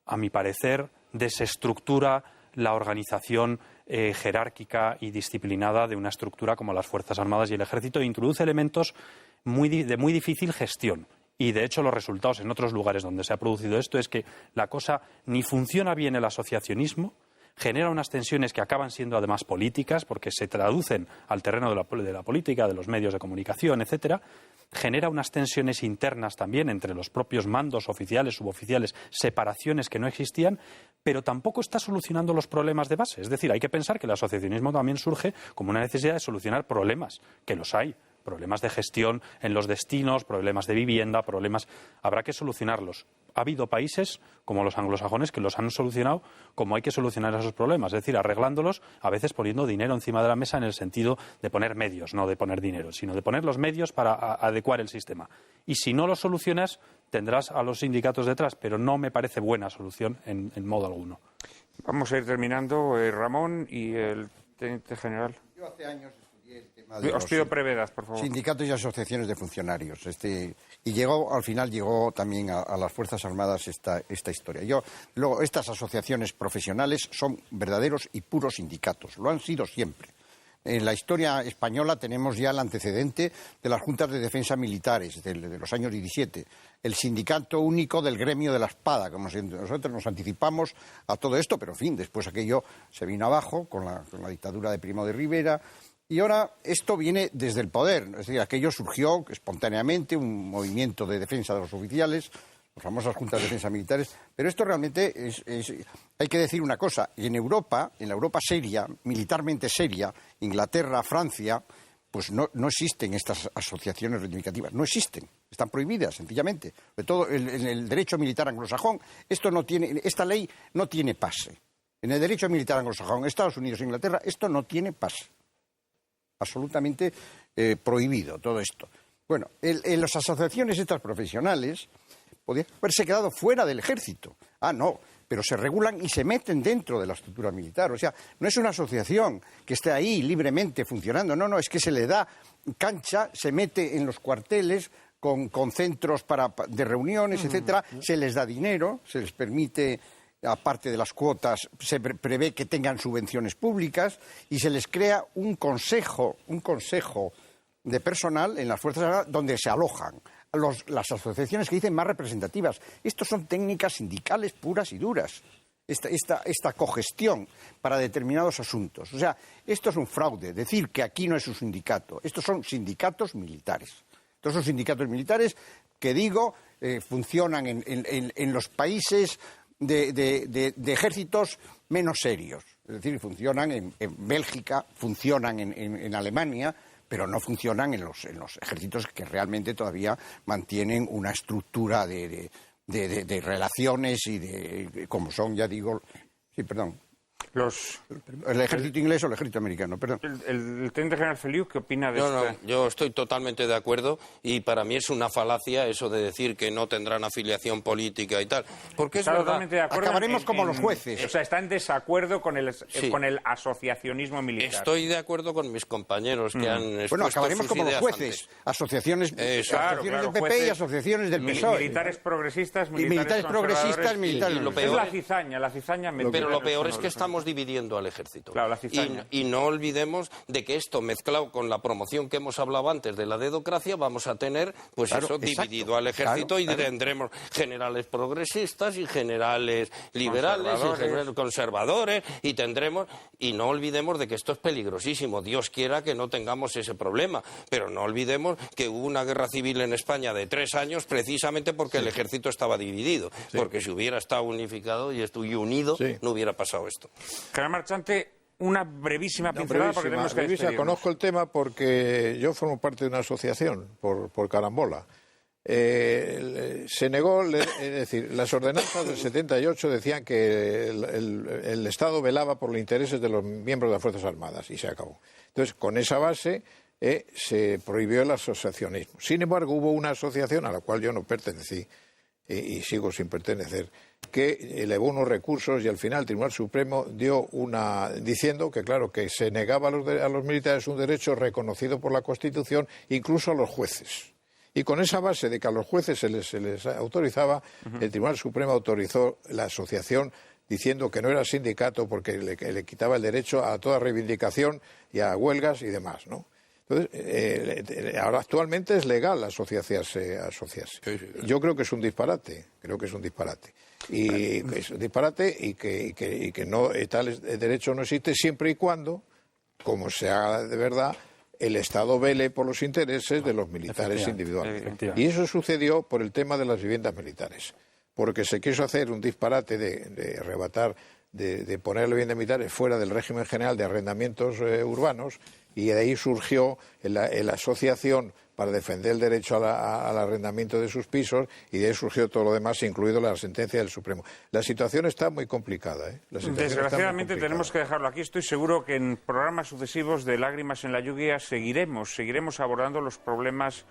a mi parecer, desestructura la organización jerárquica y disciplinada de una estructura como las Fuerzas Armadas y el Ejército, e introduce elementos de muy difícil gestión. Y, de hecho, los resultados en otros lugares donde se ha producido esto es que la cosa ni funciona bien el asociacionismo, genera unas tensiones que acaban siendo además políticas, porque se traducen al terreno de la política, de los medios de comunicación, etcétera, genera unas tensiones internas también entre los propios mandos oficiales, suboficiales, separaciones que no existían, pero tampoco está solucionando los problemas de base. Es decir, hay que pensar que el asociacionismo también surge como una necesidad de solucionar problemas, que los hay. Problemas de gestión en los destinos, problemas de vivienda, habrá que solucionarlos. ha habido países como los anglosajones que los han solucionado como hay que solucionar esos problemas, es decir, arreglándolos, a veces poniendo dinero encima de la mesa en el sentido de poner medios, no de poner dinero, sino de poner los medios para adecuar el sistema. Y si no lo solucionas, tendrás a los sindicatos detrás, pero no me parece buena solución en modo alguno. Vamos a ir terminando, Ramón y el teniente general. Yo hace años estudié el tema Os pido brevedad, por favor. Sindicatos y asociaciones de funcionarios. Y al final llegó también a las Fuerzas Armadas esta historia. Luego, estas asociaciones profesionales son verdaderos y puros sindicatos. Lo han sido siempre. En la historia española tenemos ya el antecedente de las juntas de defensa militares de los años 17. El sindicato único del gremio de la espada, como si nosotros nos anticipamos a todo esto, pero en fin, después aquello se vino abajo con la dictadura de Primo de Rivera. Y ahora esto viene desde el poder, es decir, aquello surgió espontáneamente, un movimiento de defensa de los oficiales, las famosas juntas de defensa militares, pero esto realmente hay que decir una cosa, en Europa, en la Europa seria, militarmente seria, Inglaterra, Francia, pues no existen estas asociaciones reivindicativas, no existen, están prohibidas sencillamente. Sobre todo en el derecho militar anglosajón, esta ley no tiene pase. En el derecho militar anglosajón, Estados Unidos e Inglaterra, esto no tiene pase. Absolutamente prohibido todo esto. Bueno, en las asociaciones estas profesionales podían haberse quedado fuera del ejército. No, pero se regulan y se meten dentro de la estructura militar. O sea, no es una asociación que esté ahí libremente funcionando. No, es que se le da cancha, se mete en los cuarteles con centros de reuniones, etcétera, se les da dinero, se les permite, aparte de las cuotas, se prevé que tengan subvenciones públicas y se les crea un consejo de personal en las Fuerzas Armadas donde se alojan las asociaciones que dicen más representativas. Estos son técnicas sindicales puras y duras, esta cogestión para determinados asuntos. O sea, esto es un fraude, decir que aquí no es un sindicato. Estos son sindicatos militares. Estos son sindicatos militares que, funcionan en los países de ejércitos menos serios. Es decir, funcionan en Bélgica, funcionan en Alemania, pero no funcionan en los ejércitos que realmente todavía mantienen una estructura de relaciones y como son, ya digo... Sí, perdón. ¿El ejército inglés o el ejército americano? Perdón. El teniente general Feliu, ¿qué opina de esto? No, yo estoy totalmente de acuerdo y para mí es una falacia eso de decir que no tendrán afiliación política y tal. Porque es verdad. Totalmente de acuerdo. Acabaremos como los jueces. O sea, está en desacuerdo con el asociacionismo militar. Estoy de acuerdo con mis compañeros que han expuesto Bueno, acabaremos sus como los ideas jueces. antes. Asociaciones del PP jueces, y asociaciones del PSOE. Militares progresistas, militares progresistas, militares... lo peor es la cizaña. Pero lo peor es que estamos dividiendo al ejército. Claro, la cizaña. Y no olvidemos de que esto mezclado con la promoción que hemos hablado antes de la dedocracia, vamos a tener, dividido al ejército y tendremos generales progresistas y generales liberales y generales conservadores y no olvidemos de que esto es peligrosísimo. Dios quiera que no tengamos ese problema, pero no olvidemos que hubo una guerra civil en España de 3 años precisamente porque el ejército estaba dividido, porque si hubiera estado unificado y unido no hubiera pasado esto. General Marchante, una brevísima pincelada porque tenemos que despedirnos. Conozco el tema porque yo formo parte de una asociación por carambola. Se negó, es decir, las ordenanzas del 78 decían que el Estado velaba por los intereses de los miembros de las Fuerzas Armadas y se acabó. Entonces, con esa base se prohibió el asociacionismo. Sin embargo, hubo una asociación a la cual yo no pertenecí y sigo sin pertenecer, que elevó unos recursos y al final el Tribunal Supremo dio diciendo que claro, que se negaba a los militares un derecho reconocido por la Constitución, incluso a los jueces. Y con esa base de que a los jueces se les autorizaba, el Tribunal Supremo autorizó la asociación diciendo que no era sindicato porque le quitaba el derecho a toda reivindicación y a huelgas y demás, ¿no? Entonces, ahora actualmente es legal asociarse. Yo creo que es un disparate, Y es un disparate y que no, tal derecho no existe siempre y cuando, como se haga de verdad, el Estado vele por los intereses de los militares individuales. Y eso sucedió por el tema de las viviendas militares, porque se quiso hacer un disparate de arrebatar de poner la vivienda militar fuera del régimen general de arrendamientos urbanos, y de ahí surgió la asociación para defender el derecho al arrendamiento de sus pisos, y de ahí surgió todo lo demás, incluido la sentencia del Supremo. La situación está muy complicada. Desgraciadamente tenemos que dejarlo aquí. Estoy seguro que en programas sucesivos de Lágrimas en la lluvia seguiremos abordando los problemas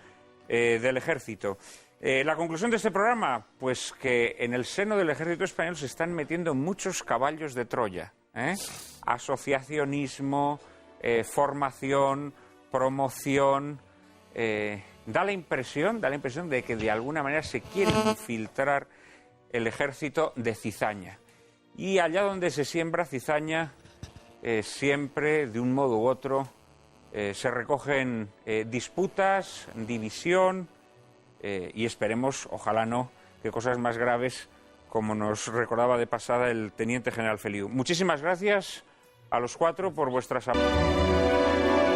del ejército. La conclusión de este programa, pues que en el seno del ejército español se están metiendo muchos caballos de Troya. Asociacionismo, formación, promoción. Da la impresión de que de alguna manera se quiere infiltrar el ejército de cizaña. Y allá donde se siembra cizaña, siempre, de un modo u otro, se recogen disputas, división, y esperemos, ojalá no, que cosas más graves, como nos recordaba de pasada el teniente general Feliu. Muchísimas gracias a los cuatro por vuestras aportaciones.